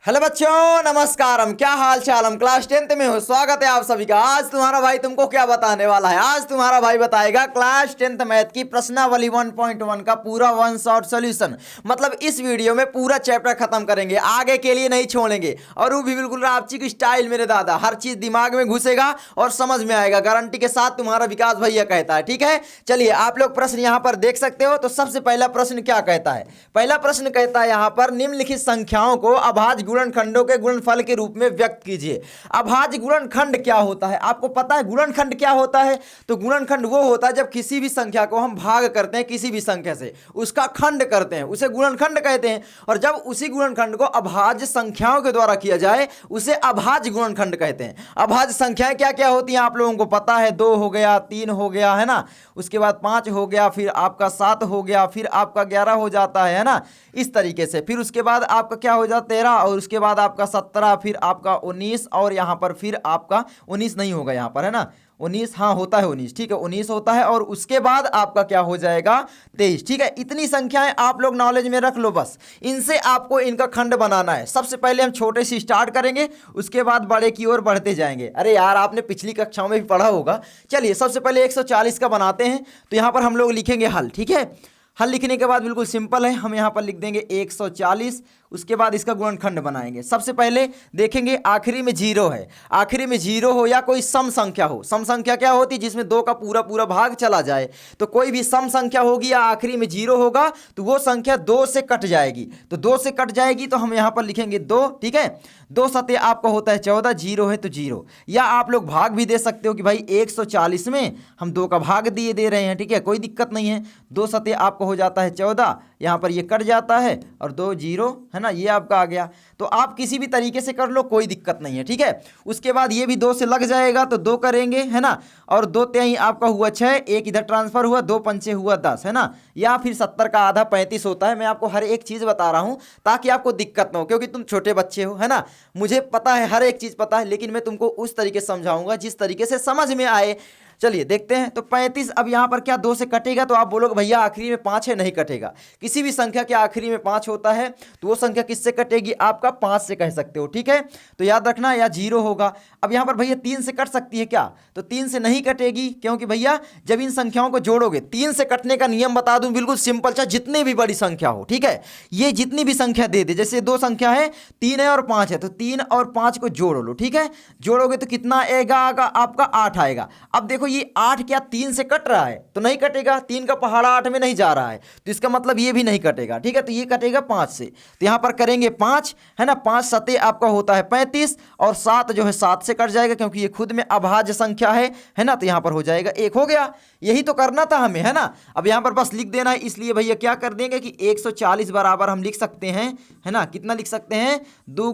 Hello बच्चों, नमस्कारम। क्या हाल Chalam? Class 10th में हो, स्वागत है आप सभी का। आज तुम्हारा भाई तुमको क्या बताने वाला है? आज तुम्हारा भाई बताएगा क्लास 10th मैथ की प्रश्नावली 1.1 का पूरा वन शॉट सॉल्यूशन। मतलब इस वीडियो में पूरा चैप्टर खत्म करेंगे, आगे के लिए नहीं छोड़ेंगे। और वो भी बिल्कुल रापची की स्टाइल, मेरे दादा। हर चीज दिमाग में घुसेगा और समझ में आएगा, गारंटी के साथ तुम्हारा विकास भैया कहता है। ठीक है, चलिए आप लोग प्रश्न यहाँ पर देख सकते हो। तो सबसे पहला प्रश्न क्या कहता है? पहला प्रश्न कहता है यहाँ पर, निम्नलिखित संख्याओं को अभाज्य गुणनखंडों के गुणनफल के रूप में व्यक्त कीजिए। अभाज्य गुणनखंड क्या होता है? आपको पता है गुणनखंड क्या होता है? तो गुणनखंड वो होता है जब किसी भी संख्या को हम भाग करते हैं किसी भी संख्या से, उसका खंड करते हैं, उसे गुणनखंड कहते हैं। और जब उसी गुणनखंड को अभाज्य संख्याओं के द्वारा किया जाए उसे अभाज्य गुणनखंड कहते हैं। अभाज्य संख्याएं क्या क्या होती हैं आप लोगों को पता है? 2 हो गया, 3 हो गया, है ना, उसके बाद 5 हो गया, फिर आपका 7 हो गया, फिर आपका 11 हो जाता है ना, इस तरीके से। फिर उसके बाद आपका क्या हो जाता है? 13, और उसके बाद आपका 17, फिर आपका 19, और यहाँ पर फिर आपका 19 नहीं होगा यहाँ पर, है ना, 19, हाँ होता है 19, ठीक है 19 होता है। और उसके बाद आपका क्या हो जाएगा? 23। ठीक है, इतनी संख्याएं आप लोग नॉलेज में रख लो बस। इनसे आपको इनका खंड बनाना है। सबसे पहले हम छोटे से स्टार्ट करेंगे, उसके बाद बड़े की ओर बढ़ते जाएंगे। अरे यार, आपने पिछली कक्षाओं में भी पढ़ा होगा। चलिए सबसे पहले 140 का बनाते हैं। तो यहाँ पर हम लोग लिखेंगे हल। ठीक है, हल लिखने के बाद बिल्कुल सिंपल है, हम यहाँ पर लिख देंगे 140। उसके बाद इसका गुणनखंड बनाएंगे। सबसे पहले देखेंगे आखिरी में 0 है। आखिरी में 0 हो या कोई सम संख्या हो। सम संख्या क्या होती है? जिसमें 2 का पूरा पूरा भाग चला जाए। तो कोई भी सम संख्या होगी या आखिरी में 0 होगा तो वो संख्या 2 से कट जाएगी। तो 2 से कट जाएगी तो हम यहाँ पर लिखेंगे 2। ठीक है, 2 सते आपका होता है 14, 0 है तो 0। या आप लोग भाग भी दे सकते हो कि भाई 140 में हम 2 का भाग दे रहे हैं। ठीक है, कोई दिक्कत नहीं है। 2 सते आपको हो जाता है 14, यहाँ पर ये कट जाता है, और 2 0, है ना, ये आपका आ गया। तो आप किसी भी तरीके से कर लो, कोई दिक्कत नहीं है। ठीक है, उसके बाद ये भी 2 से लग जाएगा तो 2 करेंगे, है ना, और 2 तिहाई आपका हुआ 6, एक इधर ट्रांसफर हुआ, 2 पंचे हुआ 10, है ना। या फिर 70 का आधा 35 होता है। मैं आपको हर एक चीज़ बता रहा हूँ ताकि आपको दिक्कत ना हो, क्योंकि तुम छोटे बच्चे हो, है ना। मुझे पता है, हर एक चीज़ पता है, लेकिन मैं तुमको उस तरीके से समझाऊंगा जिस तरीके से समझ में आए। चलिए देखते हैं। तो 35 अब यहाँ पर क्या 2 से कटेगा? तो आप बोलोगे भैया आखिरी में 5 है, नहीं कटेगा। किसी भी संख्या के आखिरी में 5 होता है तो वो संख्या किससे कटेगी? आपका 5 से कह सकते हो। ठीक है, तो याद रखना, या 0 होगा। अब यहाँ पर भैया 3 से कट सकती है क्या? तो 3 से नहीं कटेगी, क्योंकि भैया जब इन संख्याओं को जोड़ोगे, 3 से कटने का नियम बता दूं, बिल्कुल सिंपल, चाहे जितनी भी बड़ी संख्या हो। ठीक है, ये जितनी भी संख्या दे दे, जैसे 2 संख्या है, 3 है और 5 है, तो 3 और 5 को जोड़ लो। ठीक है, जोड़ोगे तो कितना आएगा? आपका 8 आएगा। अब देखो ये 8 क्या 3 से कट रहा है? तो नहीं कटेगा, 3 का पहाड़ा 8 में नहीं जा रहा है, तो इसका मतलब ये भी नहीं कटेगा। ठीक है, तो ये कटेगा 5 से। तो यहाँ पर करेंगे 5, है ना, 5 सते आपका होता है 35, और 7 जो है 7 से कट जाएगा, क्योंकि ये खुद में अभाज्य संख्या है ना। तो यहाँ पर हो जाएगा 1, हो गया। यही तो करना था हमें, है ना। अब यहाँ पर बस लिख देना है। इसलिए भैया क्या कर देंगे कि 140 बराबर हम लिख सकते हैं, है ना, कितना लिख सकते हैं? 2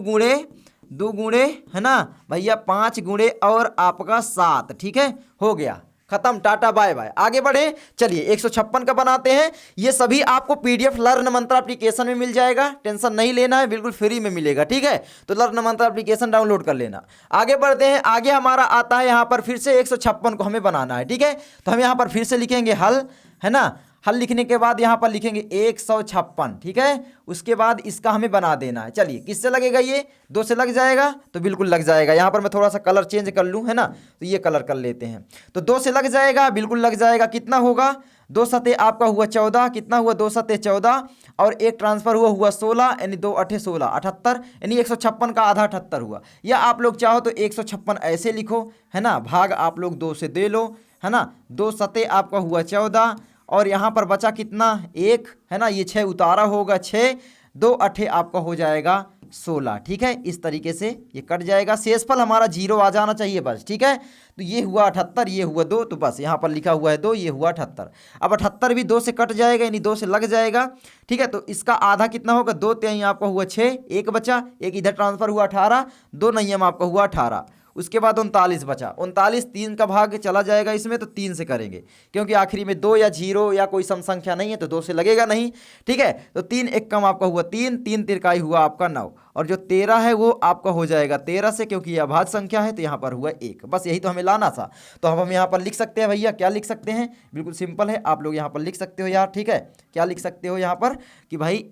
गुणे, है ना भैया, 5 गुणे और आपका 7। ठीक है, हो गया, खत्म, टाटा बाय बाय। आगे बढ़े, चलिए 156 का बनाते हैं। ये सभी आपको पीडीएफ लर्न मंत्र एप्लीकेशन में मिल जाएगा, टेंशन नहीं लेना है, बिल्कुल फ्री में मिलेगा। ठीक है, तो लर्न मंत्र एप्लीकेशन डाउनलोड कर लेना। आगे बढ़ते हैं। आगे हमारा आता है यहाँ पर फिर से 156 को हमें बनाना है। ठीक है, तो हम यहाँ पर फिर से लिखेंगे हल, है ना। हल लिखने के बाद यहाँ पर लिखेंगे 156। ठीक है, उसके बाद इसका हमें बना देना है। चलिए किससे लगेगा? ये 2 से लग जाएगा, तो बिल्कुल लग जाएगा। यहाँ पर मैं थोड़ा सा कलर चेंज कर लूँ, है ना, तो ये कलर कर लेते हैं। तो 2 से लग जाएगा, बिल्कुल लग जाएगा। कितना होगा? 2 सते आपका हुआ 14, कितना हुआ? 2 सते 14, और एक ट्रांसफर हुआ 16, यानी 2 8 16, 78, यानी 156 का आधा 78 हुआ। या आप लोग चाहो तो 156 ऐसे लिखो, है ना, भाग आप लोग 2 से दे लो, है ना। 2 सते आपका हुआ 14, और यहाँ पर बचा कितना? 1, है ना, ये 6 उतारा होगा 6, 2 8 आपका हो जाएगा 16। ठीक है, इस तरीके से ये कट जाएगा। शेषफल हमारा 0 आ जाना चाहिए बस। ठीक है, तो ये हुआ 78, ये हुआ 2, तो बस यहाँ पर लिखा हुआ है 2, ये हुआ 78। अब 78 भी 2 से कट जाएगा, यानी 2 से लग जाएगा। ठीक है, तो इसका आधा कितना होगा? 2 तिहाई आपका हुआ 6, एक बचा, एक इधर ट्रांसफर हुआ 18, 2 नियम आपका हुआ 18। उसके बाद 39 बचा। 39 3 का भाग चला जाएगा इसमें, तो 3 से करेंगे, क्योंकि आखिरी में 2 या 0 या कोई सम संख्या नहीं है, तो 2 से लगेगा नहीं। ठीक है, तो 3 एक कम आपका हुआ 3, 3 तिरकाई हुआ आपका 9, और जो 13 है वो आपका हो जाएगा 13 से, क्योंकि यह अभाज्य संख्या है, तो यहाँ पर हुआ 1। बस यही तो हमें लाना था। तो अब हम यहाँ पर लिख सकते हैं भैया, क्या लिख सकते हैं? बिल्कुल सिंपल है, आप लोग यहाँ पर लिख सकते हो यार। ठीक है, क्या लिख सकते हो यहाँ पर कि भाई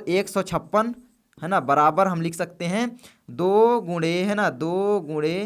156 है ना, बराबर हम लिख सकते हैं 2 गुणे, है ना, 2 गुणे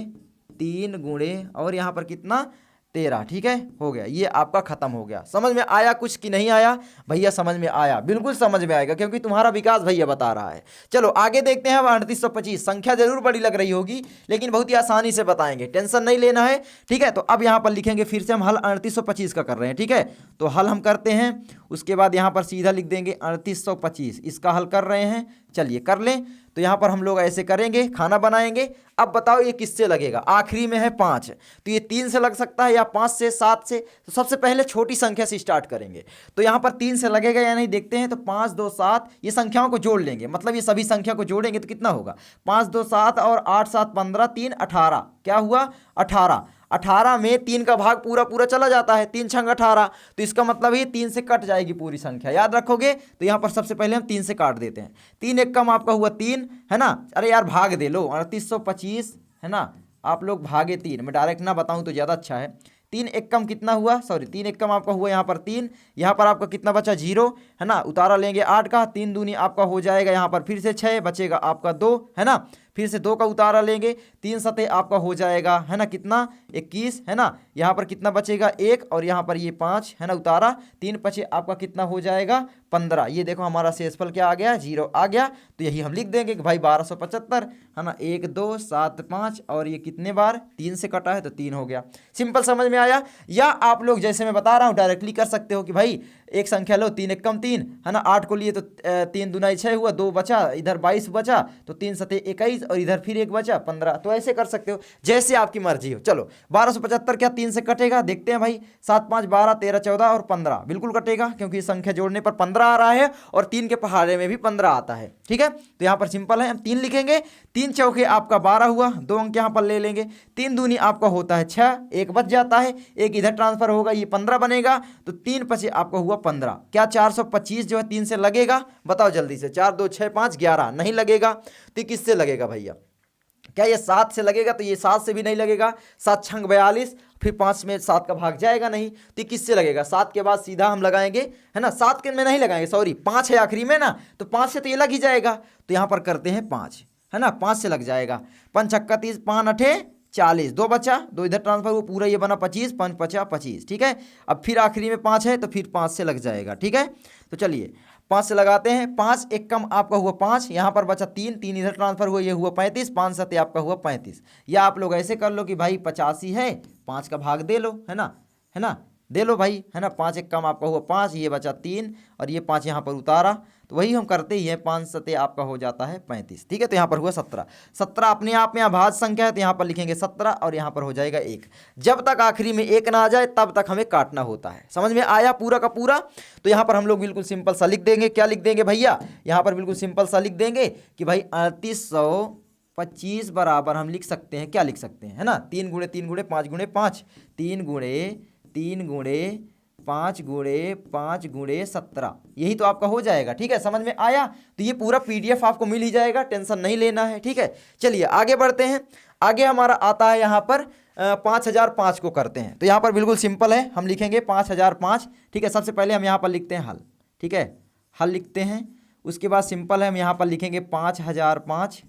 3 गुणे और यहाँ पर कितना 13। ठीक है, हो गया, ये आपका खत्म हो गया। समझ में आया कुछ कि नहीं आया भैया? समझ में आया, बिल्कुल समझ में आएगा क्योंकि तुम्हारा विकास भैया बता रहा है। चलो आगे देखते हैं। अब 3825 संख्या जरूर बड़ी लग रही होगी लेकिन बहुत ही आसानी से बताएंगे, टेंशन नहीं लेना है। ठीक है, तो अब यहाँ पर लिखेंगे, फिर से हम हल 3825 का कर रहे हैं। ठीक है, तो हल हम करते हैं, उसके बाद यहाँ पर सीधा लिख देंगे 3825, इसका हल कर रहे हैं। चलिए कर लें। तो यहाँ पर हम लोग ऐसे करेंगे, खाना बनाएंगे। अब बताओ ये किससे लगेगा? आखिरी में है 5, तो ये 3 से लग सकता है या 5 से, 7 से। तो सबसे पहले छोटी संख्या से स्टार्ट करेंगे। तो यहाँ पर 3 से लगेगा या नहीं देखते हैं। तो 5 2 7, ये संख्याओं को जोड़ लेंगे, मतलब ये सभी संख्या को जोड़ेंगे तो कितना होगा? 5 2 7 और 8 7 15, 3 18। क्या हुआ? 18। 18 में 3 का भाग पूरा पूरा चला जाता है, 3 छंग 18। तो इसका मतलब ही 3 से कट जाएगी पूरी संख्या, याद रखोगे। तो यहाँ पर सबसे पहले हम 3 से काट देते हैं। 3 एक कम आपका हुआ 3, है ना। अरे यार भाग दे लो, 3825 है ना, आप लोग भागे 3, मैं डायरेक्ट ना बताऊँ तो ज़्यादा अच्छा है। 3 एक कम कितना हुआ? सॉरी, 3 एक कम आपका हुआ यहाँ पर 3, यहाँ पर आपका कितना बचा? 0, है ना। उतारा लेंगे 8 का, 3 दूनी आपका हो जाएगा यहाँ पर फिर से 6, बचेगा आपका 2, है ना। फिर से 2 का उतारा लेंगे, 3 सते आपका हो जाएगा, है ना, कितना? 21, है ना। यहाँ पर कितना बचेगा? 1, और यहाँ पर ये 5, है ना, उतारा, 3 पचे आपका कितना हो जाएगा? 15। ये देखो हमारा शेषफल क्या आ गया? 0 आ गया। तो यही हम लिख देंगे कि भाई 1275, है ना। 1 2 7 5, और ये कितने बार? 3 से कटा है तो 3 हो गया। सिंपल, समझ में आया? या आप लोग जैसे मैं बता रहा हूँ डायरेक्टली कर सकते हो कि भाई एक संख्या लो, 3 एक कम 3, है ना, 8 को लिए तो 3 दूना 6 हुआ, 2 बचा, इधर 22 बचा, तो 3 सते 21, और इधर फिर 1 बचा 15। तो ऐसे कर सकते हो, जैसे आपकी मर्जी हो। चलो 1275 क्या 3 से कटेगा? देखते हैं भाई। 7 5 12 13 14 और 15 बिल्कुल कटेगा, क्योंकि संख्या जोड़ने पर 15 आ रहा है और 3 के पहाड़े में भी 15 आता है। ठीक है, तो यहाँ पर सिंपल है, हम 3 लिखेंगे। 3 चौके आपका 12 हुआ, 2 अंक यहाँ पर ले लेंगे। 3 दूनी आपका होता है 6, 1 बच जाता है, 1 इधर ट्रांसफर होगा, ये 15 बनेगा। तो 3 पचे आपका हुआ 15। क्या 425 जो है 3 से लगेगा? बताओ जल्दी से। 4 2 6 5 11 नहीं लगेगा। तो किससे लगेगा भैया? क्या ये 7 से लगेगा? तो ये 7 से भी नहीं लगेगा। 7 छंग 42, फिर 5 में 7 का भाग जाएगा नहीं। तो किससे लगेगा? 7 के बाद सीधा हम लगाएंगे, है ना। 7 के में नहीं लगाएंगे, सॉरी, 5 है आखिरी में ना, तो 5 से तो ये लग ही जाएगा। तो यहाँ पर करते हैं 5, है ना, 5 से लग जाएगा। 5 छक्का 30, 5 अठे 40, 2 बचा, 2 इधर ट्रांसफर हुआ, पूरा ये बना 25, 5 पचा 25। ठीक है, अब फिर आखिरी में 5 है तो फिर 5 से लग जाएगा। ठीक है, तो चलिए 5 से लगाते हैं। 5 एक कम आपका हुआ 5, यहाँ पर बचा 3, 3 इधर ट्रांसफर हुआ, ये हुआ 35, 5 सते आपका हुआ 35। या आप लोग ऐसे कर लो कि भाई 85 है, 5 का भाग दे लो, है ना, है ना, दे लो भाई, है ना। 5 एक कम आपका हुआ 5, ये बचा 3, और ये 5 यहाँ पर उतारा, तो वही हम करते ही हैं। 5 सते आपका हो जाता है 35। ठीक है, तो यहाँ पर हुआ 17। 17 अपने आप में अभाज्य संख्या है, तो यहाँ पर लिखेंगे 17, और यहाँ पर हो जाएगा 1। जब तक आखिरी में 1 ना आ जाए तब तक हमें काटना होता है। समझ में आया पूरा का पूरा? तो यहाँ पर हम लोग बिल्कुल सिंपल सा लिख देंगे। क्या लिख देंगे भैया? यहाँ पर बिल्कुल सिंपल सा लिख देंगे कि भाई 3825 बराबर हम लिख सकते हैं, क्या लिख सकते हैं, है ना, 3 गुणे 3 गुणे 5 गुणे 5, 3 गुणे 3 गुणे 5 गुणे 5 गुणे 17, यही तो आपका हो जाएगा। ठीक है, समझ में आया? तो ये पूरा PDF आपको मिल ही जाएगा, टेंशन नहीं लेना है। ठीक है, चलिए आगे बढ़ते हैं। आगे हमारा आता है यहाँ पर 5005 को करते हैं। तो यहाँ पर बिल्कुल सिंपल है, हम लिखेंगे 5005। ठीक है, सबसे पहले हम यहाँ पर लिखते हैं हल। ठीक है, हल लिखते हैं, उसके बाद सिंपल है, हम यहाँ पर लिखेंगे 5005,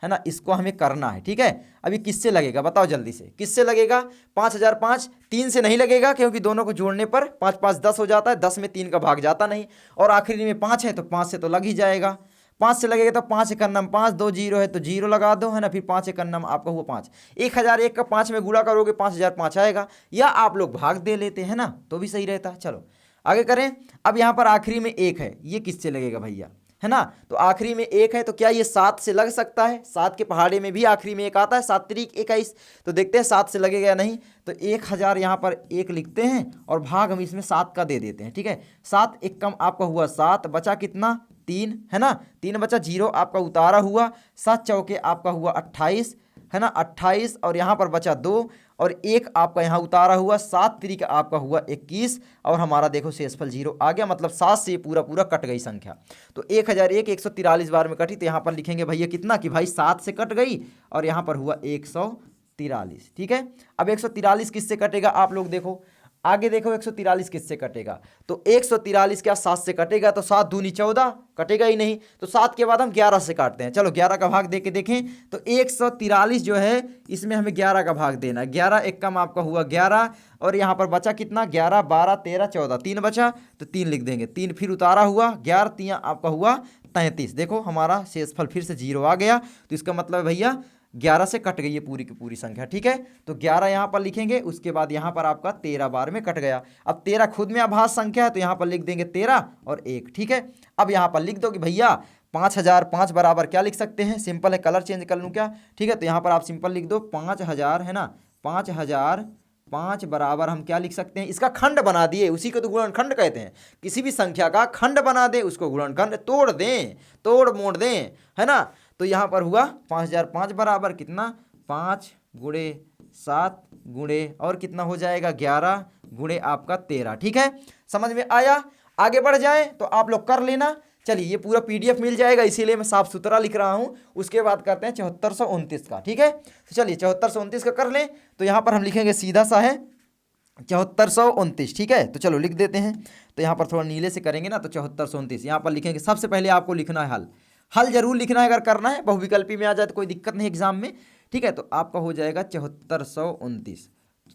है ना, इसको हमें करना है। ठीक है, अभी किससे लगेगा बताओ जल्दी से, किससे लगेगा? 5005 3 से नहीं लगेगा, क्योंकि दोनों को जोड़ने पर 5 5 10 हो जाता है, 10 में 3 का भाग जाता नहीं, और आखिरी में 5 है तो 5 से तो लग ही जाएगा। 5 से लगेगा तो 5 एक अन्नम 5, 2 जीरो है तो जीरो लगा दो, है ना, फिर 5 एक अन्नम आपका हुआ 5। 1001 का 5 में गुणा करोगे 5005 आएगा, या आप लोग भाग दे लेते हैं ना तो भी सही रहता। चलो आगे करें। अब यहाँ पर आखिरी में 1 है, ये किससे लगेगा भैया, है ना। तो आखिरी में 1 है, तो क्या ये 7 से लग सकता है? 7 के पहाड़े में भी आखिरी में 1 आता है, 7 त्रिक 21। तो देखते हैं 7 से लगेगा या नहीं। तो 1000 यहाँ पर 1 लिखते हैं, और भाग हम इसमें 7 का दे देते हैं। ठीक है, 7 एक कम आपका हुआ 7, बचा कितना? 3, है ना, 3 बचा, 0 आपका उतारा हुआ, 7 चौके आपका हुआ 28, है ना, 28, और यहाँ पर बचा 2, और 1 आपका यहाँ उतारा हुआ, 7 त्रिक आपका हुआ 21, और हमारा देखो शेषफल 0 आ गया, मतलब 7 से पूरा पूरा कट गई संख्या। तो 1001 143 बार में कटी, तो यहाँ पर लिखेंगे भैया कितना कि भाई 7 से कट गई, और यहाँ पर हुआ 143। ठीक है, अब 143 किससे कटेगा आप लोग देखो। आगे देखो 143 किससे कटेगा, तो 143 क्या 7 से कटेगा, तो 7 दूनी 14 कटेगा ही नहीं, तो 7 के बाद हम 11 से काटते हैं। चलो 11 का भाग दे के देखें, तो 143 जो है इसमें हमें 11 का भाग देना है। 11 एक कम आपका हुआ 11, और यहाँ पर बचा कितना 11 12 13 14, 3 बचा, तो 3 लिख देंगे। 3 फिर उतारा हुआ, 11 3 आपका हुआ 33। देखो हमारा शेषफल फिर से 0 आ गया, तो इसका मतलब है भैया 11 से कट गई है पूरी की पूरी संख्या। ठीक है, तो 11 यहाँ पर लिखेंगे, उसके बाद यहाँ पर आपका 13 बार में कट गया। अब 13 खुद में अभाज्य संख्या है, तो यहाँ पर लिख देंगे 13 और 1। ठीक है, अब यहाँ पर लिख दो कि भैया 5000, 5 बराबर क्या लिख सकते हैं, सिंपल है, कलर चेंज कर लूँ क्या। ठीक है, तो यहाँ पर आप सिंपल लिख दो 5000 है ना, 5000 5 बराबर हम क्या लिख सकते हैं, इसका खंड बना दिए, उसी को तो गुणनखंड कहते हैं। किसी भी संख्या का खंड बना दें, उसको गुणनखंड तोड़ दें, तोड़ मोड़ दें, है ना। तो यहाँ पर हुआ 5005 बराबर कितना 5 गुणे 7 गुणे और कितना हो जाएगा 11 गुणे आपका 13। ठीक है, समझ में आया। आगे बढ़ जाएं तो आप लोग कर लेना। चलिए ये पूरा PDF मिल जाएगा, इसीलिए मैं साफ सुथरा लिख रहा हूँ। उसके बाद करते हैं 7429 का। ठीक है, तो चलिए 7429 का कर लें। तो यहाँ पर हम लिखेंगे सीधा सा है 7429। ठीक है, तो चलो लिख देते हैं। तो यहाँ पर थोड़ा नीले से करेंगे ना, तो 7429 यहाँ पर लिखेंगे। सबसे पहले आपको लिखना है हल जरूर लिखना है, अगर करना है। बहुविकल्पी में आ जाए तो कोई दिक्कत नहीं एग्जाम में। ठीक है, तो आपका हो जाएगा 7429।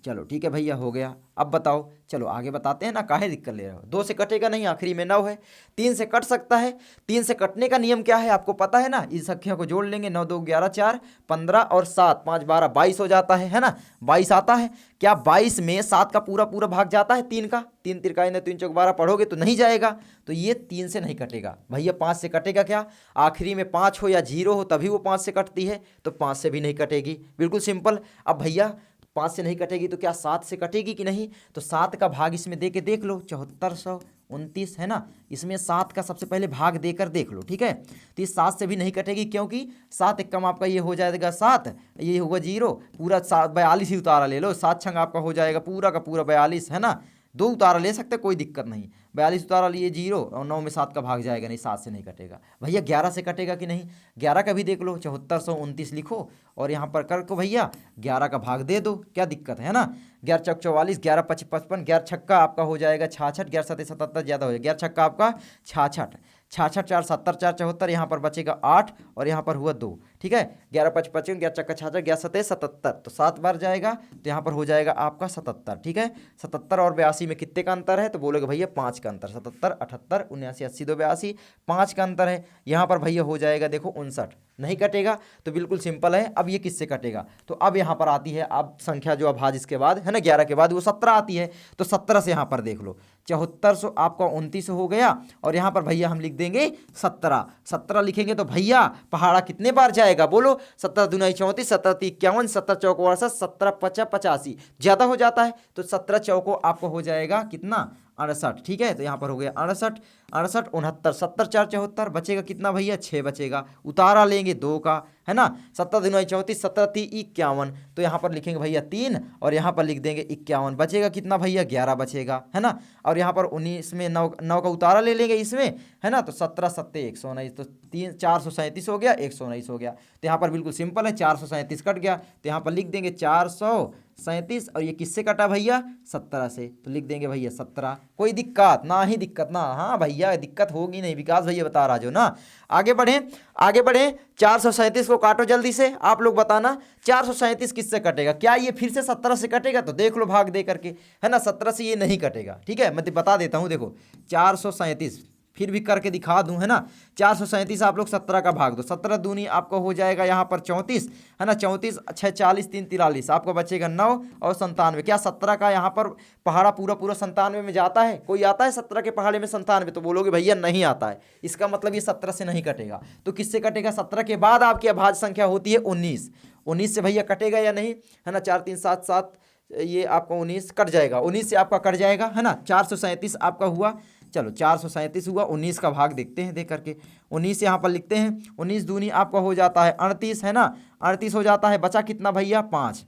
चलो ठीक है भैया, हो गया। अब बताओ, चलो आगे बताते हैं ना, काहे दिक्कत ले रहे हो। 2 से कटेगा नहीं, आखिरी में 9 है। 3 से कट सकता है। 3 से कटने का नियम क्या है आपको पता है ना, इस संख्या को जोड़ लेंगे, 9 2 11 4 15 और 7 5 12 22 हो जाता है ना, 22 आता है। क्या 22 में 7 का पूरा पूरा भाग जाता है 3 का, 3 तिरकाई ने 3 चौक 12 पढ़ोगे तो नहीं जाएगा, तो ये 3 से नहीं कटेगा भैया। 5 से कटेगा क्या, आखिरी में 5 हो या 0 हो तभी वो 5 से कटती है, तो 5 से भी नहीं कटेगी, बिल्कुल सिंपल। अब भैया 5 से नहीं कटेगी तो क्या 7 से कटेगी कि नहीं, तो 7 का भाग इसमें दे के देख लो, 7429 है ना, इसमें 7 का सबसे पहले भाग देकर देख लो। ठीक है, तो ये 7 से भी नहीं कटेगी, क्योंकि 7 एक कम आपका ये हो जाएगा 7, ये होगा 0, पूरा 42 ही उतारा ले लो। 7 छंग आपका हो जाएगा पूरा का पूरा 42 है ना, 2 उतारा ले सकते, कोई दिक्कत नहीं। 42 उतारा लिए 0 और 9 में 7 का भाग जाएगा नहीं, 7 से नहीं कटेगा। भैया 11 से कटेगा कि नहीं, 11 का भी देख लो, 7429 लिखो और यहाँ पर कर को भैया 11 का भाग दे दो, क्या दिक्कत है ना। 11 चौक 44, 11 5 55, 11 छक्का आपका हो जाएगा 66, 11 7 77 ज़्यादा हो जाएगा, 11 छक्का आपका 66, 66 4 70 4 74, यहाँ पर बचेगा 8 और यहाँ पर हुआ 2। ठीक है, 11 5 55, 11 चक्का 66, 11 7 77, तो 7 बार जाएगा, तो यहाँ पर हो जाएगा आपका 77। ठीक है, 77 और 82 में कितने का अंतर है, तो बोलोगे भैया 5 का अंतर, 77 78 79 80 2 82, 5 का अंतर है। यहाँ पर भैया हो जाएगा देखो 59, नहीं कटेगा, तो बिल्कुल सिंपल है। अब ये किससे कटेगा, तो अब यहाँ पर आती है अब संख्या जो अभाज्य इसके बाद है ना, 11 के बाद वो 17 आती है, तो 17 से यहाँ पर देख लो, 7400 आपका 29 हो गया, और यहाँ पर भैया हम लिख देंगे 17। 17 लिखेंगे तो भैया पहाड़ा कितने बार जाएगा, बोलो, 17 दूनी 34, 17 3 51, 17 चौको 68, 17 50 85, ज़्यादा हो जाता है, तो 17 चौको आपको हो जाएगा कितना 68। ठीक है, तो यहाँ पर हो गया 68 68 69, 70 4 74, बचेगा कितना भैया 6 बचेगा, उतारा लेंगे 2 का है ना, 17 दूनी 34, 17 3 51, तो यहाँ पर लिखेंगे भैया 3 और यहाँ पर लिख देंगे 51, बचेगा कितना भैया 11 बचेगा है ना, और यहाँ पर 19 में 9 का उतारा ले लेंगे इसमें है ना, तो 17 7 119, तो 437 हो गया, 119 हो गया, तो यहाँ पर बिल्कुल सिंपल है, 437 कट गया, तो यहाँ पर लिख देंगे 437, और ये किससे कटा भैया 17 से, तो लिख देंगे भैया 17। कोई दिक्कत ना, ही दिक्कत ना, हाँ भैया दिक्कत होगी नहीं, विकास भैया बता रहा जो ना। आगे बढ़े 437 को काटो जल्दी से, आप लोग बताना 437 किससे कटेगा, क्या ये फिर से 17 से कटेगा, तो देख लो भाग दे करके है ना, 17 से ये नहीं कटेगा। ठीक है, मैं बता देता हूँ, देखो 437 फिर भी करके दिखा दूं है ना, 437 आप लोग 17 का भाग दो, 17 दूनी आपको हो जाएगा यहाँ पर 34 है ना, 34 6 40 3 43, आपको बचेगा 9 और 97। क्या 17 का यहाँ पर पहाड़ा पूरा 97 में जाता है, कोई आता है 17 के पहाड़े में 97, तो बोलोगे भैया नहीं आता है, इसका मतलब ये 17 से नहीं कटेगा। तो किससे कटेगा, 17 के बाद आपकी अभाज्य संख्या होती है 19, 19 से भैया कटेगा या नहीं है ना, 4 3 7 7, ये आपका 19 कट जाएगा, 19 से आपका कट जाएगा है ना, 437 आपका हुआ। चलो 437 हुआ, 19 का भाग देखते हैं देख करके, 19 यहाँ पर लिखते हैं, 19 दूनी आपका हो जाता है 38 है ना, 38 हो जाता है, बचा कितना भैया 5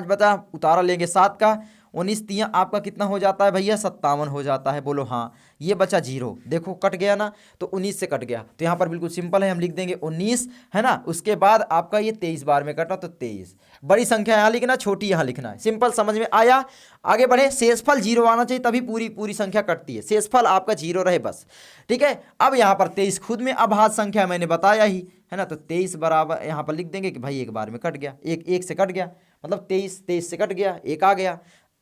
बचा, उतारा लेंगे 7 का, 19 तियां आपका कितना हो जाता है भैया 57 हो जाता है। बोलो हाँ। ये बचा 0, देखो कट गया ना, तो 19 से कट गया, तो यहाँ पर बिल्कुल सिंपल है, हम लिख देंगे 19 है ना। उसके बाद आपका ये 23 बार में कटा तो 23। बड़ी संख्या यहाँ लिखना, छोटी यहाँ लिखना है। सिंपल, समझ में आया। आगे बढ़े। शेषफल 0 आना चाहिए, तभी पूरी संख्या कटती है। शेषफल आपका 0 रहे बस, ठीक है। अब यहाँ पर 23 खुद में अभाज्य संख्या मैंने बताया ही है ना, तो 23 बराबर यहाँ पर लिख देंगे कि भाई एक बार में कट गया, एक से कट गया, मतलब 23 से कट गया, एक आ गया,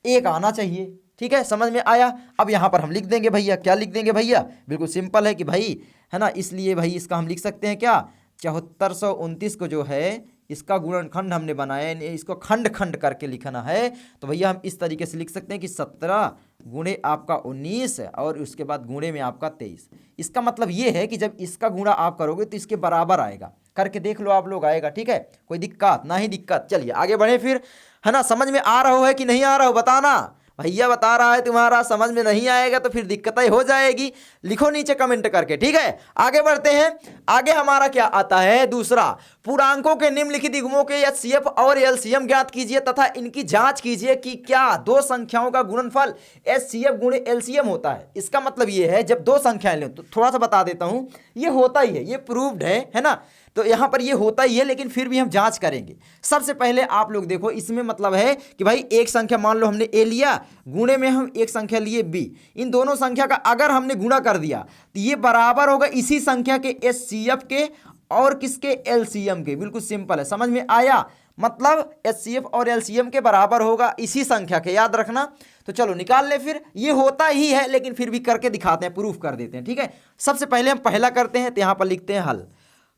एक आना चाहिए, ठीक है। समझ में आया। अब यहाँ पर हम लिख देंगे भैया, क्या लिख देंगे भैया, बिल्कुल सिंपल है कि भाई है ना, इसलिए भाई इसका हम लिख सकते हैं क्या, 7429 को जो है इसका गुणनखंड हमने बनाया, इसको खंड खंड करके लिखना है, तो भैया हम इस तरीके से लिख सकते हैं कि 17 गुणे आपका 19 और उसके बाद गुणे में आपका 23। इसका मतलब ये है कि जब इसका गुणा आप करोगे तो इसके बराबर आएगा। करके देख लो आप लोग, आएगा, ठीक है। कोई दिक्कत ना ही दिक्कत। चलिए आगे बढ़े फिर, है ना। समझ में आ रहा है कि नहीं आ रहा हो, बताना। भैया बता रहा है, तुम्हारा समझ में नहीं आएगा तो फिर दिक्कतें हो जाएगी। लिखो नीचे कमेंट करके, ठीक है। आगे बढ़ते हैं। आगे हमारा क्या आता है, दूसरा, पूर्णांकों के निम्नलिखित युग्मों के एचसीएफ और एलसीएम ज्ञात कीजिए तथा इनकी जांच कीजिए कि क्या दो संख्याओं का गुणनफल एचसीएफ गुणे एलसीएम होता है। इसका मतलब ये है, जब दो संख्याएं लें, तो थोड़ा सा बता देता हूं, ये होता ही है, ये प्रूव्ड है ना। तो यहां पर ये होता ही है, लेकिन फिर भी हम जांच करेंगे। सबसे पहले आप लोग देखो, इसमें मतलब है कि भाई एक संख्या मान लो हमने ए लिया, गुणे में हम एक संख्या लिए बी, इन दोनों संख्या का अगर हमने गुणा कर दिया तो ये बराबर होगा इसी संख्या के एचसीएफ के और किसके, एलसीएम के। बिल्कुल सिंपल है, समझ में आया। मतलब एचसीएफ और एलसीएम के बराबर होगा इसी संख्या के, याद रखना। तो चलो निकाल ले फिर, ये होता ही है लेकिन फिर भी करके दिखाते हैं, प्रूफ कर देते हैं, ठीक है। सबसे पहले हम पहला करते हैं, तो यहां पर लिखते हैं हल।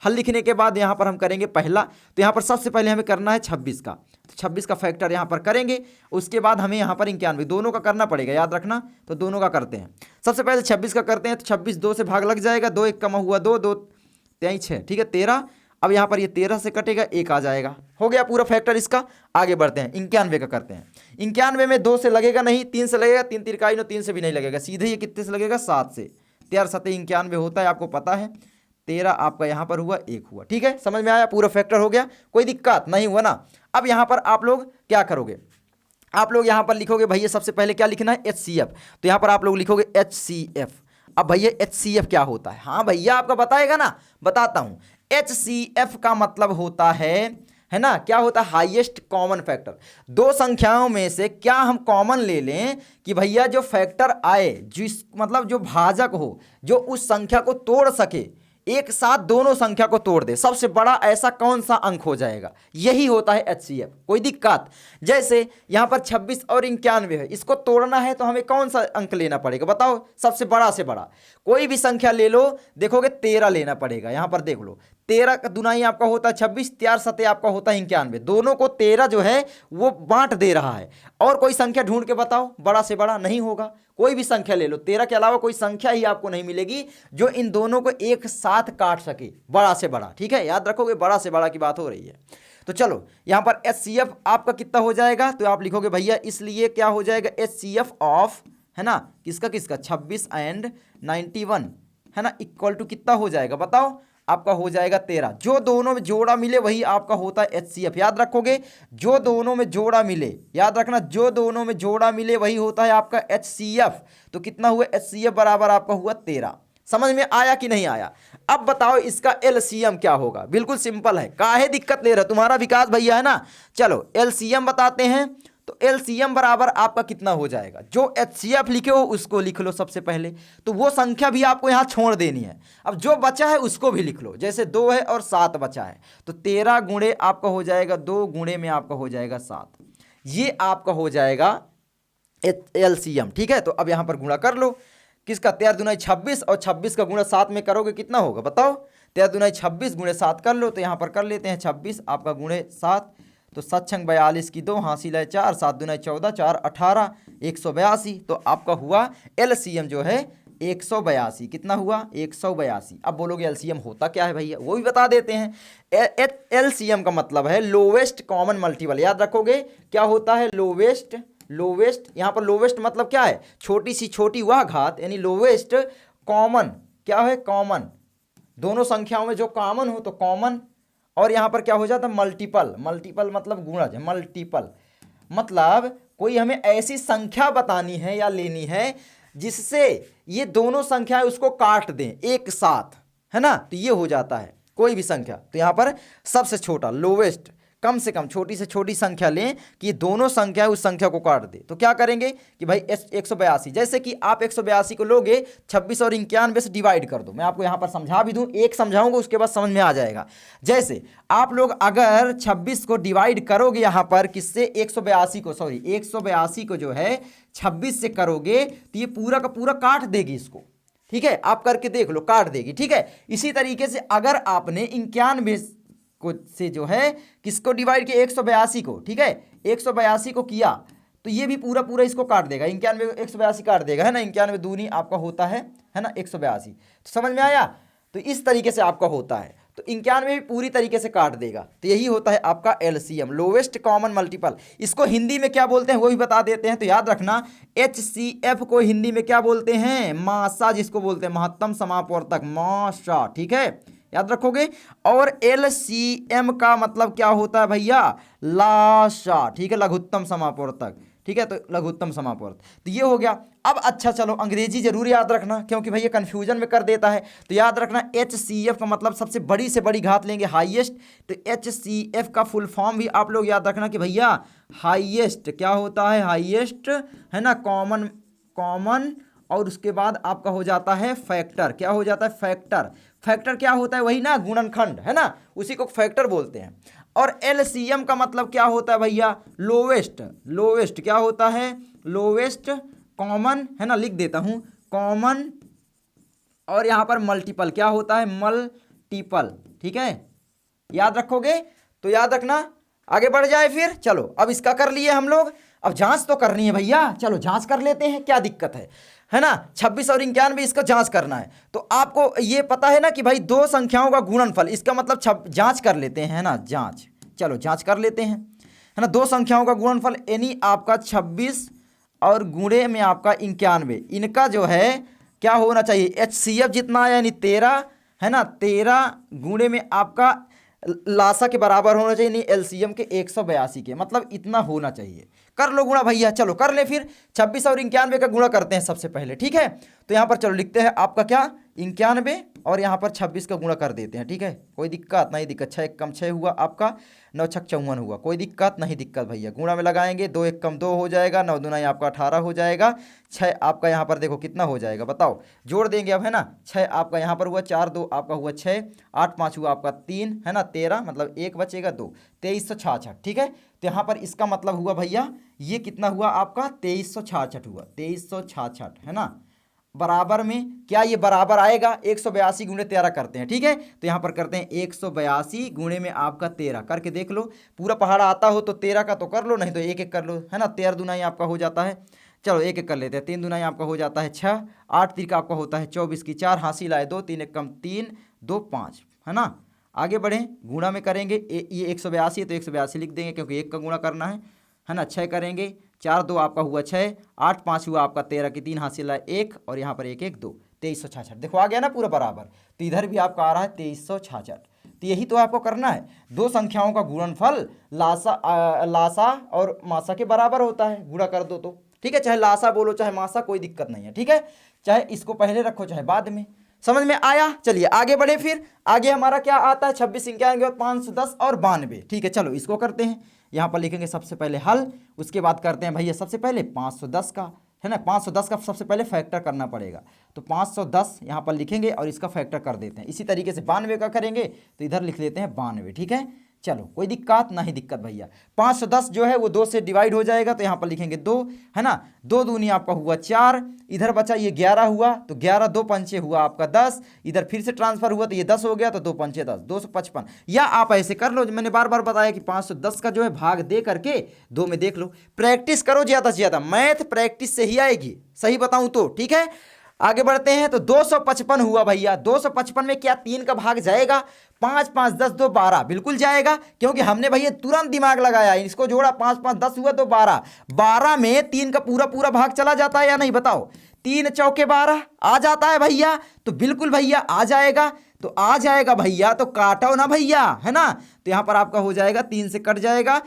हल लिखने के बाद यहाँ पर हम करेंगे पहला, तो यहाँ पर सबसे पहले हमें करना है 26 का, तो 26 का फैक्टर यहाँ पर करेंगे। उसके बाद हमें यहाँ पर 91, दोनों का करना पड़ेगा, याद रखना। तो दोनों का करते हैं। सबसे पहले 26 का करते हैं, तो 26 2 से भाग लग जाएगा, 2 1 कमा हुआ 2, 2 23 6, ठीक है 13। अब यहाँ पर ये 13 से कटेगा, 1 आ जाएगा, हो गया पूरा फैक्टर इसका। आगे बढ़ते हैं, 91 का करते हैं। 91 में 2 से लगेगा नहीं, 3 से लगेगा, 3 तिरकाई नो 3 से भी नहीं लगेगा, सीधे ये कितने से लगेगा, 7 से। 13 7 91 होता है, आपको पता है। 13 आपका यहाँ पर हुआ, 1 हुआ, ठीक है। समझ में आया, पूरा फैक्टर हो गया, कोई दिक्कत नहीं हुआ ना। अब यहाँ पर आप लोग क्या करोगे, आप लोग यहाँ पर लिखोगे भैया, सबसे पहले क्या लिखना है, एचसीएफ। तो यहाँ पर आप लोग लिखोगे एचसीएफ। अब भैया एचसीएफ क्या होता है, हाँ भैया आपका बताएगा ना, बताता हूँ। एचसीएफ का मतलब होता है ना, क्या होता है, हाईएस्ट कॉमन फैक्टर। दो संख्याओं में से क्या हम कॉमन ले लें कि भैया जो फैक्टर आए, जिस मतलब जो भाजक हो, जो उस संख्या को तोड़ सके, एक साथ दोनों संख्या को तोड़ दे, सबसे बड़ा ऐसा कौन सा अंक हो जाएगा, यही होता है एचसीएफ। कोई दिक्कत, जैसे यहां पर 26 और 91 है, इसको तोड़ना है तो हमें कौन सा अंक लेना पड़ेगा, बताओ, सबसे बड़ा से बड़ा। कोई भी संख्या ले लो, देखोगे 13 लेना पड़ेगा। यहां पर देख लो, 13 का दुनाई आपका होता है 26, 4 7 आपका होता है 91, दोनों को 13 जो है वो बांट दे रहा है। और कोई संख्या ढूंढ के बताओ, बड़ा से बड़ा नहीं होगा। कोई भी संख्या ले लो, 13 के अलावा कोई संख्या ही आपको नहीं मिलेगी जो इन दोनों को एक साथ काट सके, बड़ा से बड़ा, ठीक है। याद रखोगे, बड़ा से बड़ा की बात हो रही है। तो चलो यहां पर एचसीएफ आपका कितना हो जाएगा, तो आप लिखोगे भैया, इसलिए क्या हो जाएगा, एचसीएफ ऑफ, है ना, किसका किसका, 26 एंड 91, है ना, इक्वल टू कितना हो जाएगा, बताओ, आपका हो जाएगा 13। जो दोनों में जोड़ा मिले वही आपका होता है एचसीएफ, याद रखोगे। जो दोनों में जोड़ा मिले, याद रखना, जो दोनों में जोड़ा मिले वही होता है आपका एचसीएफ। तो कितना हुआ, एचसीएफ बराबर आपका हुआ 13। समझ में आया कि नहीं आया। अब बताओ इसका एलसीएम क्या होगा, बिल्कुल सिंपल है, काहे दिक्कत ले रहा, तुम्हारा विकास भैया है ना। चलो एलसीएम बताते हैं। तो एलसीएम बराबर आपका कितना हो जाएगा, जो एचसीएफ लिखे हो उसको लिख लो सबसे पहले, तो वो संख्या भी आपको यहां छोड़ देनी है। अब जो बचा है उसको भी लिख लो, जैसे 2 है और 7 बचा है, तो 13 गुणे आपका हो जाएगा 2, गुणे में आपका हो जाएगा 7, ये आपका हो जाएगा एलसीएम, ठीक है। तो अब यहां पर गुणा कर लो, किसका, 13 दूना 26 और 26 का गुणा 7 में करोगे कितना होगा, बताओ। 13 दूना 26 गुणे 7 कर लो, तो यहां पर कर लेते हैं 26 आपका गुणे 7, तो 7 छंग 42 की 2, हासिल है 4, 7 दूना 14, 4 18, 182। तो आपका हुआ एलसीएम जो है 182, कितना हुआ, 182। अब बोलोगे एलसीएम होता क्या है भैया, वो भी बता देते हैं। एलसीएम का मतलब है लोवेस्ट कॉमन मल्टीपल, याद रखोगे क्या होता है, लोवेस्ट, यहाँ पर लोवेस्ट मतलब क्या है, छोटी सी छोटी वह घात, यानी लोवेस्ट कॉमन, क्या है, कॉमन, दोनों संख्याओं में जो कॉमन हो तो कॉमन, और यहाँ पर क्या हो जाता है, मल्टीपल, मल्टीपल मतलब गुणज, मल्टीपल मतलब कोई हमें ऐसी संख्या बतानी है या लेनी है जिससे ये दोनों संख्याएं उसको काट दें एक साथ, है ना। तो ये हो जाता है कोई भी संख्या। तो यहाँ पर सबसे छोटा, लोवेस्ट, कम से कम छोटी से छोटी संख्या लें कि ये दोनों संख्या उस संख्या को काट दे। तो क्या करेंगे कि भाई 182, जैसे कि आप 182 को लोगे 26 और 91 से डिवाइड कर दो। मैं आपको यहाँ पर समझा भी दूं, एक समझाऊंगा उसके बाद समझ में आ जाएगा। जैसे आप लोग अगर 26 को डिवाइड करोगे यहाँ पर किससे, 182 को जो है 26 से करोगे तो ये पूरा का पूरा काट देगी इसको, ठीक है। आप करके देख लो, काट देगी, ठीक है। इसी तरीके से अगर आपने 91 को से जो है किसको डिवाइड किया, 182 को, ठीक है, 182 को किया तो ये भी पूरा पूरा इसको काट देगा, 91 182 काट देगा, है ना। 91 दूनी आपका होता है ना 182। तो समझ में आया। तो इस तरीके से आपका होता है। तो 91 भी पूरी तरीके से काट देगा। तो यही होता है आपका एलसीएम, लोवेस्ट कॉमन मल्टीपल। इसको हिंदी में क्या बोलते हैं वो भी बता देते हैं। तो याद रखना, HCF को हिंदी में क्या बोलते हैं, मासा, जिसको बोलते हैं महत्तम समापवर्तक, मासा, ठीक है, याद रखोगे। और LCM का मतलब क्या होता है भैया, लाशा, ठीक है, लघुत्तम समापवर्तक, ठीक है। तो लघुत्तम समापवर्तक, तो ये हो गया। अब अच्छा चलो अंग्रेजी जरूर याद रखना क्योंकि भैया कंफ्यूजन में कर देता है। तो याद रखना HCF का मतलब सबसे बड़ी से बड़ी घात लेंगे, हाईएस्ट। तो HCF का फुल फॉर्म भी आप लोग याद रखना कि भैया हाईएस्ट क्या होता है, हाईएस्ट, है ना, कॉमन और उसके बाद आपका हो जाता है फैक्टर। क्या हो जाता है, फैक्टर। फैक्टर क्या होता है, वही ना गुणनखंड, है ना, उसी को फैक्टर बोलते हैं। और LCM का मतलब क्या होता है भैया, लोवेस्ट क्या होता है, लोवेस्ट कॉमन, है ना, लिख देता हूं, कॉमन। और यहां पर मल्टीपल क्या होता है, मल्टीपल, ठीक है, याद रखोगे। तो याद रखना, आगे बढ़ जाए फिर। चलो अब इसका कर लिए हम लोग, अब जांच तो करनी है भैया, चलो जांच कर लेते हैं, क्या दिक्कत है ना। 26 और 91 इसका जांच करना है। तो आपको ये पता है ना कि भाई दो संख्याओं का गुणनफल, इसका मतलब जांच कर लेते हैं, है ना, जांच, चलो जांच कर लेते हैं, है ना। दो संख्याओं का गुणनफल यानी आपका 26 और गुणे में आपका 91, इनका जो है क्या होना चाहिए, HCF जितना है यानी 13, है ना, 13 गुणे में आपका लासा के बराबर होना चाहिए, नहीं LCM के 182 के, मतलब इतना होना चाहिए। कर लो गुणा भैया, चलो कर ले फिर। 26 और 91 का गुणा करते हैं सबसे पहले, ठीक है। तो यहाँ पर चलो लिखते हैं आपका क्या, 91 और यहाँ पर 26 का गुणा कर देते हैं, ठीक है, कोई दिक्कत नहीं, दिक्कत 6 1 कम 6 हुआ आपका, 9 6 54 हुआ, कोई दिक्कत नहीं, दिक्कत भैया। गुणा में लगाएंगे, 2 1 कम 2 हो जाएगा, 9 दूना आपका 18 हो जाएगा, 6 आपका यहाँ पर देखो कितना हो जाएगा, बताओ, जोड़ देंगे अब, है ना। 6 आपका यहाँ पर हुआ, 4 2 आपका हुआ 6, 8 5 हुआ आपका 3, है ना, 13 मतलब 1 बचेगा 2, 2366, ठीक है। तो यहाँ पर इसका मतलब हुआ भैया ये कितना हुआ आपका, 2366 हुआ, 2366, है ना। बराबर में क्या ये बराबर आएगा, 182 गुणे 13 करते हैं, ठीक है। तो यहाँ पर करते हैं 182 गुणे में आपका 13, करके देख लो। पूरा पहाड़ा आता हो तो 13 का तो कर लो, नहीं तो 1 1 कर लो, है ना। 13 दूनाई आपका हो जाता है, चलो 1 1 कर लेते हैं, 3 दूनाई आपका हो जाता है 6, 8 3 का आपका होता है 24 की 4, हासिल आए 2, 3 1 कम 3 2 5, है ना। आगे बढ़ें, गुणा में करेंगे, ये 182 है तो 182 लिख देंगे क्योंकि 1 का गुणा करना है ना। 6 करेंगे, 4 2 आपका हुआ 6, 8 5 हुआ आपका 13 की 3, हासिल है 1 और यहाँ पर 1 1 2, 2366, देखो आ गया ना पूरा बराबर। तो इधर भी आपका आ रहा है 2366। तो यही तो आपको करना है, दो संख्याओं का गुणनफल लासा और मासा के बराबर होता है, गुणा कर दो तो, ठीक है। चाहे लासा बोलो चाहे मासा, कोई दिक्कत नहीं है, ठीक है। चाहे इसको पहले रखो चाहे बाद में, समझ में आया। चलिए आगे बढ़े फिर। आगे हमारा क्या आता है, 26 91 510 और 92, ठीक है। चलो इसको करते हैं, यहाँ पर लिखेंगे सबसे पहले हल, उसके बाद करते हैं भैया सबसे पहले 510 का, है ना। 510 का सबसे पहले फैक्टर करना पड़ेगा, तो 510 यहाँ पर लिखेंगे और इसका फैक्टर कर देते हैं। इसी तरीके से 92 का करेंगे तो इधर लिख लेते हैं 92, ठीक है। चलो कोई दिक्कत नहीं, दिक्कत भैया। 510 जो है वो 2 से डिवाइड हो जाएगा, तो यहाँ पर लिखेंगे 2, है ना। 2 दूनी आपका हुआ 4, इधर बचा ये 11 हुआ, तो 11 2 पंचे हुआ आपका 10, इधर फिर से ट्रांसफर हुआ तो ये 10 हो गया, तो 2 पंचे 10, 255। या आप ऐसे कर लो, मैंने बार बार बताया कि 510 का जो है भाग दे करके 2 में देख लो, प्रैक्टिस करो ज़्यादा से ज़्यादा, मैथ प्रैक्टिस से ही आएगी, सही बताऊँ तो, ठीक है। आगे बढ़ते हैं, तो 255 हुआ भैया। 255 में क्या 3 का भाग जाएगा, 5 5 10 2 12, बिल्कुल जाएगा, क्योंकि हमने भैया तुरंत दिमाग लगाया, इसको जोड़ा, 5 5 10 हुआ तो 12, 12 में 3 का पूरा पूरा भाग चला जाता है या नहीं, बताओ। 3 चौके 12 आ जाता है भैया, तो बिल्कुल भैया आ जाएगा, तो आ जाएगा भैया, तो काटो ना भैया, है ना। तो यहाँ पर आपका हो जाएगा 3 से कट जाएगा,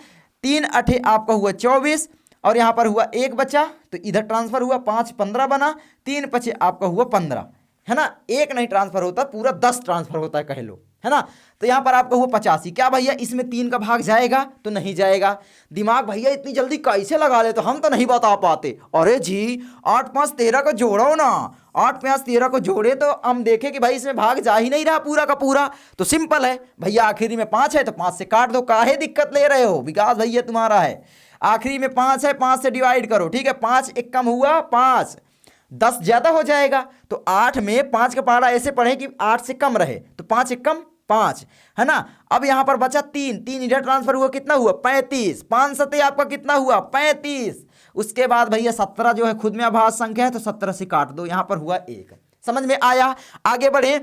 3 8 आपका हुआ 24 और यहाँ पर हुआ 1 बचा तो इधर ट्रांसफर हुआ, 5 15 बना, 3 पचे आपका हुआ 15, है ना। एक नहीं ट्रांसफर होता, पूरा 10 ट्रांसफर होता है कह लो, है ना। तो यहाँ पर आपका हुआ 85। क्या भैया इसमें 3 का भाग जाएगा? तो नहीं जाएगा। दिमाग भैया इतनी जल्दी कैसे लगा ले, तो हम तो नहीं बता पाते। अरे जी 8 5 13 को जोड़ो ना, 8 5 13 को जोड़े तो हम देखें कि भाई इसमें भाग जा ही नहीं रहा पूरा का पूरा। तो सिंपल है भैया, आखिरी में 5 है तो 5 से काट दो, काहे दिक्कत ले रहे हो? विकास भैया तुम्हारा है, आखिरी में 5 है, 5 से डिवाइड करो, ठीक है। 5 एक कम हुआ 5, 10 ज्यादा हो जाएगा तो 8 में 5 का पहाड़ा ऐसे पढ़े कि 8 से कम रहे, तो 5 एक कम 5, है ना। अब यहां पर बचा 3, 3 इधर ट्रांसफर हुआ, कितना हुआ 35, 5 सते आपका कितना हुआ 35। उसके बाद भैया 17 जो है खुद में अभाज्य संख्या है तो 17 से काट दो, यहां पर हुआ 1। समझ में आया? आगे बढ़े।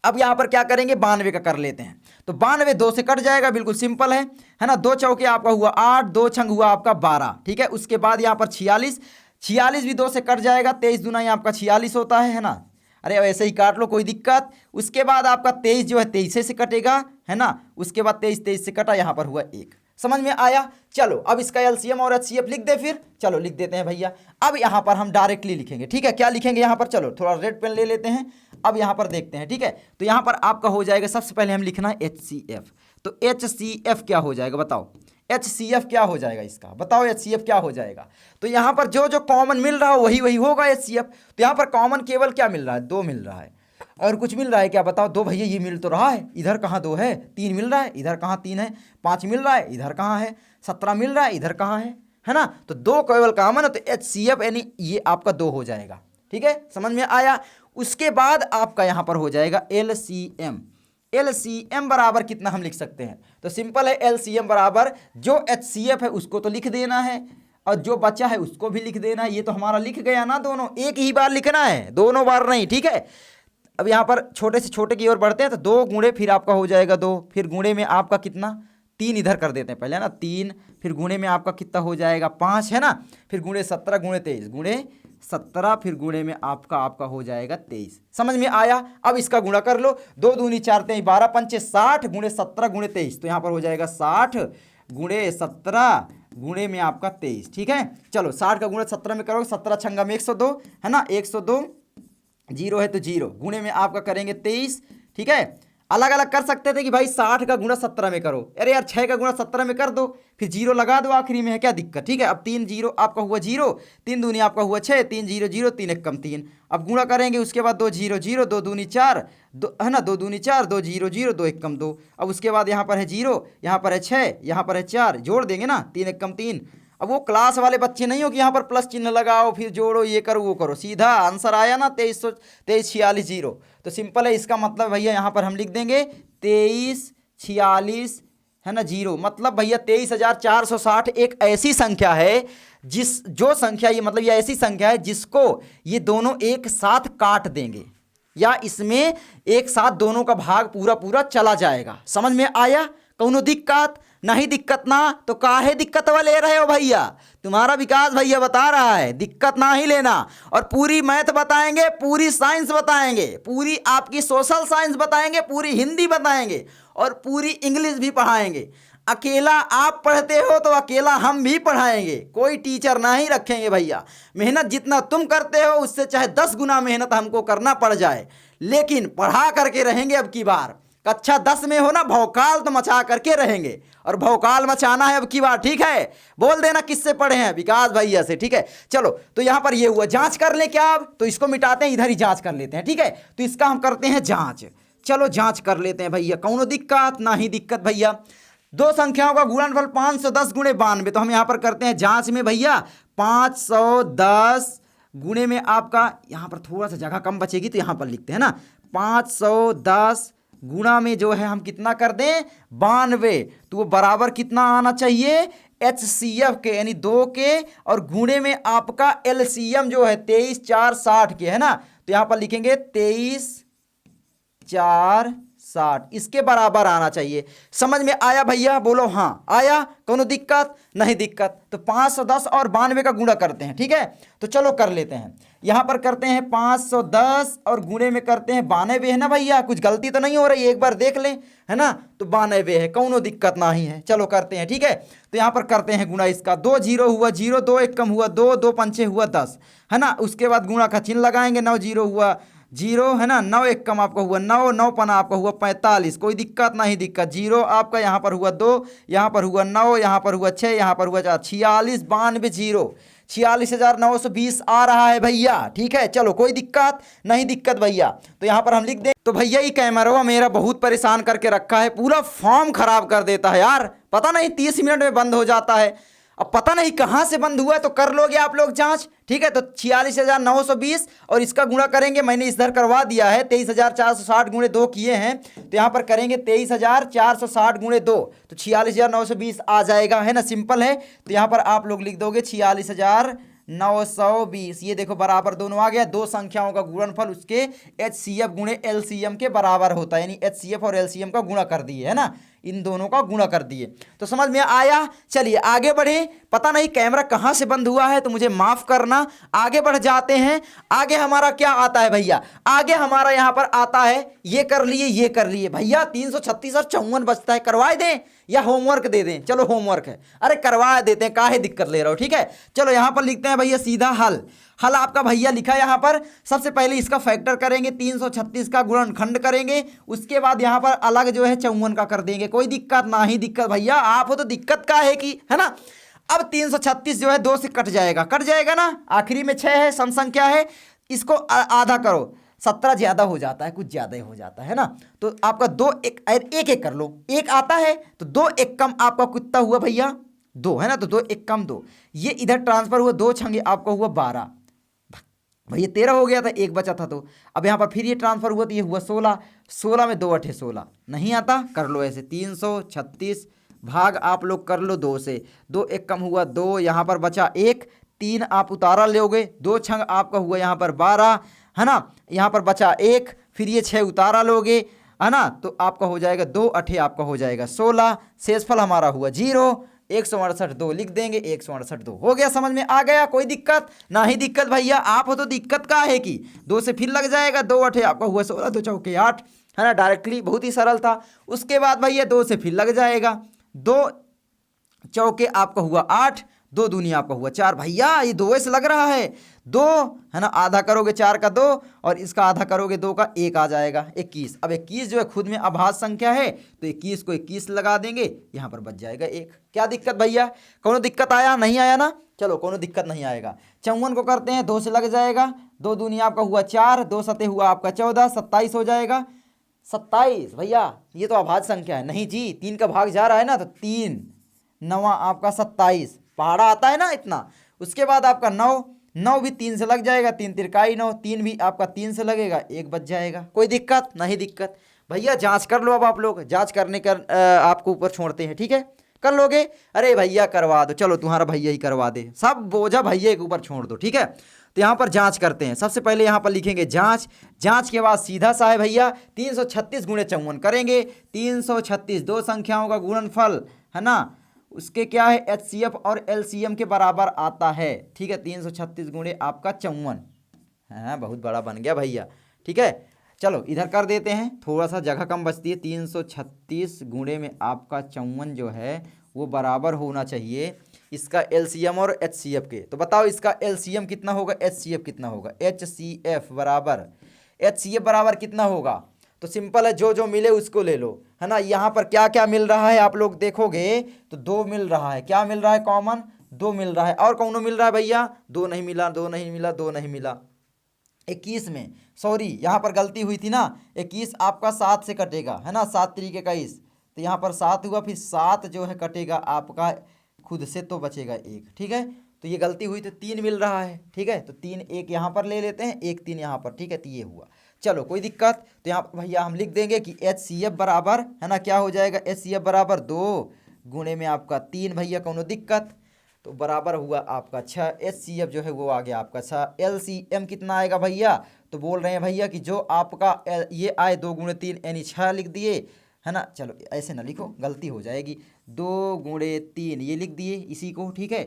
अब यहां पर क्या करेंगे, 92 का कर लेते हैं। तो 92 2 से कट जाएगा, बिल्कुल सिंपल है ना। 2 चौके आपका हुआ 8, 2 छंग हुआ आपका 12, ठीक है। उसके बाद यहां पर 46, 46 भी 2 से कट जाएगा, 23 दूना ही आपका 46 होता है ना। अरे ऐसे ही काट लो, कोई दिक्कत। उसके बाद आपका 23 जो है 23 से कटेगा, है ना। उसके बाद 23 23 से कटा, यहां पर हुआ 1। समझ में आया? चलो अब इसका एलसीएम और एचसीएफ लिख दे, फिर चलो लिख देते हैं भैया। अब यहां पर हम डायरेक्टली लिखेंगे, ठीक है। क्या लिखेंगे यहां पर? चलो थोड़ा रेड पेन ले लेते हैं, अब यहां पर देखते हैं, ठीक है। तो यहां पर आपका हो जाएगा, सबसे पहले हम लिखना है एचसीएफ। तो एचसीएफ क्या हो जाएगा बताओ? एचसीएफ क्या हो जाएगा इसका बताओ? एचसीएफ क्या हो जाएगा? तो यहां पर जो जो कॉमन मिल रहा है वही वही होगा एचसीएफ। तो यहां पर कॉमन केवल क्या मिल रहा है? 2 मिल रहा है। और कुछ मिल रहा है क्या बताओ? 2 भैया ये मिल तो रहा है, इधर कहाँ 2 है? 3 मिल रहा है, इधर कहाँ 3 है? 5 मिल रहा है, इधर कहाँ है? 17 मिल रहा है, इधर कहाँ है ना। तो 2 केवल कॉमन है, तो एचसीएफ यानी ये आपका 2 हो जाएगा, ठीक है। समझ में आया? उसके बाद आपका यहां पर हो जाएगा एलसीएम। एलसीएम बराबर कितना हम लिख सकते हैं? तो सिंपल है, एलसीएम बराबर जो एचसीएफ है उसको तो लिख देना है और जो बचा है उसको भी लिख देना है। ये तो हमारा लिख गया ना, दोनों एक ही बार लिखना है, दोनों बार नहीं, ठीक है। अब यहाँ पर छोटे से छोटे की ओर बढ़ते हैं, तो 2 गुणे फिर आपका हो जाएगा 2, फिर गुणे में आपका कितना 3 इधर कर देते हैं पहले, है ना। 3 फिर गुणे में आपका कितना हो जाएगा 5, है ना। फिर गुणे 17 गुणे 23 गुणे 17, फिर गुणे में आपका हो जाएगा 23। समझ में आया? अब इसका गुणा कर लो, 2 दूनी 4 3 12 पंचे 60 गुणे 17 गुणे 23, तो यहाँ पर हो जाएगा 60 गुणे 17 गुणे में आपका 23, ठीक है। चलो 60 का गुणा 17 में करोगे, 17 छंगा में 102, है ना। 102 जीरो है तो 0 गुणे में आपका करेंगे 23, ठीक है। अलग अलग कर सकते थे कि भाई 60 का गुणा 17 में करो, अरे यार 6 का गुणा 17 में कर दो, फिर 0 लगा दो आखिरी में, है क्या दिक्कत? ठीक है। अब 3 0 आपका हुआ 0, 3 दूनी आपका हुआ 6, 3 0 0, 3 1 कम 3। अब गुणा करेंगे, उसके बाद 2 0 0, 2 दूनी 4, है ना, 2 दूनी 4, 2 0 0, 2 1 कम 2। अब उसके बाद यहाँ पर है 0, यहाँ पर है 6, यहाँ पर है 4, जोड़ देंगे ना, 3 1 कम 3। अब वो क्लास वाले बच्चे नहीं हो कि यहाँ पर प्लस चिन्ह लगाओ फिर जोड़ो ये करो वो करो, सीधा आंसर आया ना 2346 0। तो सिंपल है, इसका मतलब भैया यहाँ पर हम लिख देंगे 2346, है ना 0। मतलब भैया 23,460 एक ऐसी संख्या है जो संख्या ये मतलब ये ऐसी संख्या है जिसको ये दोनों एक साथ काट देंगे या इसमें एक साथ दोनों का भाग पूरा पूरा चला जाएगा। समझ में आया? कौनो दिक्कत नहीं? दिक्कत ना तो काहे दिक्कत वाले ले रहे हो भैया? तुम्हारा विकास भैया बता रहा है दिक्कत ना ही लेना। और पूरी मैथ बताएंगे, पूरी साइंस बताएंगे, पूरी आपकी सोशल साइंस बताएंगे, पूरी हिंदी बताएंगे और पूरी इंग्लिश भी पढ़ाएंगे। अकेला आप पढ़ते हो तो अकेला हम भी पढ़ाएंगे, कोई टीचर ना ही रखेंगे भैया। मेहनत जितना तुम करते हो उससे चाहे 10 गुना मेहनत हमको करना पड़ जाए, लेकिन पढ़ा करके रहेंगे। अब की बार कक्षा 10 में हो ना, भौकाल तो मचा करके रहेंगे और भौकाल मचाना है अब की बार, ठीक है। बोल देना किससे पढ़े हैं? विकास भैया से, ठीक है। चलो तो यहां पर ये हुआ, जांच कर ले क्या? अब तो इसको मिटाते हैं, इधर ही जांच कर लेते हैं, ठीक है। तो इसका हम करते हैं जांच। चलो जांच कर लेते हैं भैया, कौनो दिक्कत ना ही दिक्कत भैया। दो संख्याओं का गुणनफल 510 गुणे 92, तो हम यहां पर करते हैं जांच में भैया 510 गुणे में आपका, यहां पर थोड़ा सा जगह कम बचेगी तो यहां पर लिखते हैं ना 510 गुणा में जो है हम कितना कर दें 92, तो वो बराबर कितना आना चाहिए एचसीएफ के यानी 2 के, और गुणे में आपका एलसीएम जो है 23 4 60 के, है ना। तो यहां पर लिखेंगे 23 4 60 इसके बराबर आना चाहिए। समझ में आया भैया? बोलो हाँ आया। कोनो दिक्कत? नहीं दिक्कत। तो 510 और 92 का गुणा करते हैं, ठीक है। तो चलो कर लेते हैं, यहां पर करते हैं 510 और गुणे में करते हैं 92 है ना भैया, कुछ गलती तो नहीं हो रही, एक बार देख लें, है ना। तो 92 है, कोनो दिक्कत नहीं है। चलो करते हैं, ठीक है। तो यहां पर करते हैं गुणा इसका, 2 जीरो हुआ 0, 2 एक कम हुआ 2, 2 पंचे हुआ 10, है ना। उसके बाद गुणा का चिन्ह लगाएंगे, 9 जीरो हुआ 0, है ना। 9 एक कम आपका हुआ 9, 9 पना आपका हुआ 45, कोई दिक्कत नहीं दिक्कत। 0 आपका यहाँ पर हुआ 2, यहाँ पर हुआ 9, यहाँ पर हुआ 6, यहाँ पर हुआ 4, 46, 92 0, 46,920 आ रहा है भैया, ठीक है। चलो कोई दिक्कत नहीं दिक्कत भैया। तो यहाँ पर हम लिख दें। तो भैया ये कैमरा मेरा बहुत परेशान करके रखा है, पूरा फॉर्म खराब कर देता है यार, पता नहीं 30 मिनट में बंद हो जाता है। अब पता नहीं कहाँ से बंद हुआ है, तो कर लोगे आप लोग जांच, ठीक है। तो 46,920 और इसका गुणा करेंगे, मैंने इधर करवा दिया है, 23,460 गुणे 2 किए हैं, तो यहाँ पर करेंगे 23,460 गुणे 2, तो 46,920 आ जाएगा, है ना। सिंपल है। तो यहाँ पर आप लोग लिख दोगे 46,920, ये देखो बराबर दोनों आ गया। दो संख्याओं का गुणनफल उसके HCF गुणे LCM के बराबर होता है, यानी HCF और LCM का गुणा कर दिए, है ना, इन दोनों का गुणा कर दिए। तो समझ में आया। चलिए आगे बढ़े, पता नहीं कैमरा कहाँ से बंद हुआ है तो मुझे माफ करना। आगे बढ़ जाते हैं। आगे हमारा क्या आता है भैया? आगे हमारा यहाँ पर आता है, ये कर लिए ये कर लिए भैया, 336 और 54 बचता है, करवाए दें या होमवर्क दे दें? चलो होमवर्क है, अरे करवा देते हैं, काहे दिक्कत ले रहे हो, ठीक है। चलो यहाँ पर लिखते हैं भैया सीधा हल। हल आपका भैया लिखा है यहाँ पर, सबसे पहले इसका फैक्टर करेंगे, 336 का गुणनखंड करेंगे, उसके बाद यहाँ पर अलग जो है 54 का कर देंगे। कोई दिक्कत ना ही दिक्कत भैया, आप हो तो दिक्कत का है कि, है ना। अब 336 जो है 2 से कट जाएगा ना, आखिरी में 6 है, सम संख्या है, इसको आधा करो, 17 ज्यादा हो जाता है, कुछ ज्यादा ही हो जाता है ना। तो आपका 2 एक एक कर लो, एक आता है तो 2 एक कम आपका कितना हुआ भैया? 2, है ना। तो 2 एक कम 2, ये इधर ट्रांसफर हुआ, 2 छंगे आपका हुआ 12 भैया, 13 हो गया था, एक बचा था। तो अब यहाँ पर फिर ये ट्रांसफर हुआ तो ये हुआ 16, 16 में 2 अठे 16, नहीं आता, कर लो ऐसे, 336 भाग आप लोग कर लो 2 से, 2 एक कम हुआ 2, यहाँ पर बचा 1, 3 आप उतारा लोगे, 2 छंग आपका हुआ यहाँ पर 12, है ना। यहाँ पर बचा 1, फिर ये 6 उतारा लोगे, है ना, तो आपका हो जाएगा 2 अठे आपका हो जाएगा 16, शेषफल हमारा हुआ 0, 168 2 लिख देंगे, 168 2 हो गया। समझ में आ गया? कोई दिक्कत ना ही दिक्कत भैया, आप हो तो दिक्कत का है कि 2 से फिर लग जाएगा, 2 अठे आपका हुआ 16, 2 चौके 8, है ना, डायरेक्टली, बहुत ही सरल था। उसके बाद भैया 2 से फिर लग जाएगा, 2 चौके आपका हुआ 8, 2 दूनी आपका हुआ 4, भैया ये 2 से लग रहा है 2, है ना, आधा करोगे 4 का 2 और इसका आधा करोगे 2 का 1 आ जाएगा 21। अब 21 जो है खुद में अभाज्य संख्या है, तो 21 को 21 लगा देंगे, यहाँ पर बच जाएगा 1। क्या दिक्कत भैया? कोनो दिक्कत आया? नहीं आया ना। चलो कोनो दिक्कत नहीं आएगा। 54 को करते हैं, 2 से लग जाएगा, 2 दूनी आपका हुआ 4, 2 सते हुआ आपका 14, 27 हो जाएगा। 27 भैया ये तो अभाज्य संख्या है, नहीं जी, 3 का भाग जा रहा है ना, तो 3 9 आपका 27, पहाड़ा आता है ना इतना। उसके बाद आपका 9 भी 3 से लग जाएगा, 3 तिरकाई 9, 3 भी आपका 3 से लगेगा, 1 बच जाएगा। कोई दिक्कत नहीं दिक्कत भैया, जांच कर लो। अब आप लोग जांच करने का आपको ऊपर छोड़ते हैं, ठीक है, कर लोगे? अरे भैया करवा दो, चलो तुम्हारा भैया ही करवा दे, सब बोझा भैया के ऊपर छोड़ दो, ठीक है। तो यहाँ पर जांच करते हैं। सबसे पहले यहाँ पर लिखेंगे जांच, जांच के बाद सीधा सा है भैया 336 गुणे 54 करेंगे, 336 दो संख्याओं का गुणनफल, है ना, उसके क्या है HCF और LCM के बराबर आता है, ठीक है। 336 गुणे आपका 54, हाँ बहुत बड़ा बन गया भैया, ठीक है। चलो इधर कर देते हैं, थोड़ा सा जगह कम बचती है। 336 गुणे में आपका 54 जो है वो बराबर होना चाहिए इसका LCM और HCF के। तो बताओ इसका LCM कितना होगा, HCF कितना होगा? HCF बराबर HCF बराबर कितना होगा? तो सिंपल है, जो जो मिले उसको ले लो, है ना। यहाँ पर क्या क्या मिल रहा है आप लोग देखोगे तो 2 मिल रहा है, क्या मिल रहा है कॉमन? 2 मिल रहा है, और कौन मिल रहा है भैया? 2 नहीं मिला, 2 नहीं मिला, 2 नहीं मिला। 21 में, सॉरी यहाँ पर गलती हुई थी ना, 21 आपका 7 से कटेगा, है ना, 7 तरीके का 21, तो यहाँ पर 7 हुआ, फिर 7 जो है कटेगा आपका खुद से, तो बचेगा 1, ठीक है। तो ये गलती हुई, तो 3 मिल रहा है, ठीक है। तो 3 1 यहाँ पर ले लेते हैं, 1 3 यहाँ पर, ठीक है। तो ये हुआ, चलो कोई दिक्कत। तो यहाँ भैया हम लिख देंगे कि HCF बराबर, है ना, क्या हो जाएगा? HCF बराबर 2 गुणे में आपका 3 भैया, कोनो दिक्कत, तो बराबर हुआ आपका 6। HCF जो है वो आ गया आपका 6। LCM कितना आएगा भैया? तो बोल रहे हैं भैया कि जो आपका ये आए 2 गुणे 3 यानी 6 लिख दिए, है ना। चलो ऐसे ना लिखो, गलती हो जाएगी। 2 गुणे 3 ये लिख दिए इसी को, ठीक है।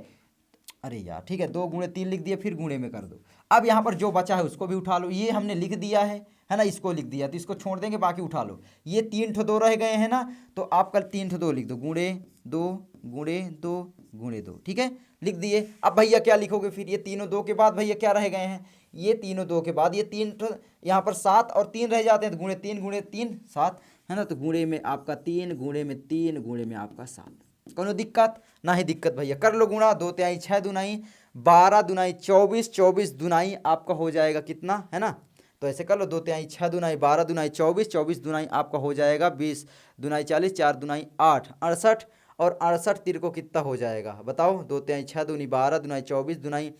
अरे यार ठीक है, 2 गुणे 3 लिख दिए, फिर गुणे में कर दो। अब यहाँ पर जो बचा है उसको भी उठा लो, ये हमने लिख दिया है ना, इसको लिख दिया तो इसको छोड़ देंगे, बाकी उठा लो। ये 3 ठो 2 रह गए हैं ना, तो आप कल 3 ठो 2 लिख दो, गुणे 2 गुणे 2 गुणे 2, ठीक है, लिख दिए। अब भैया क्या लिखोगे फिर, ये तीनों 2 के बाद भैया क्या रह गए हैं, ये तीनों 2 के बाद ये 3 ठो यहाँ पर 7 और 3 रह जाते हैं, तो गुणे 3 7, है ना। तो गुणे में आपका 3, गुणे में 3, गुणे में आपका 7। कोनो दिक्कत ना ही दिक्कत भैया, कर लो गुणा। 2 तिहाई 6 दुनाई 12 दुनाई 24, 24 दुनाई आपका हो जाएगा कितना, है ना। तो ऐसे कर लो, 2 तिहाई 6 दुनाई 12 दुनाई 24, 24 दुनाई आपका हो जाएगा 20 दुनाई 40, 4 दुनाई 8 68, और 68 तीर को कितना हो जाएगा बताओ। 2 तिहाई 6 दूनी 12 दुनाई 24 दुनाई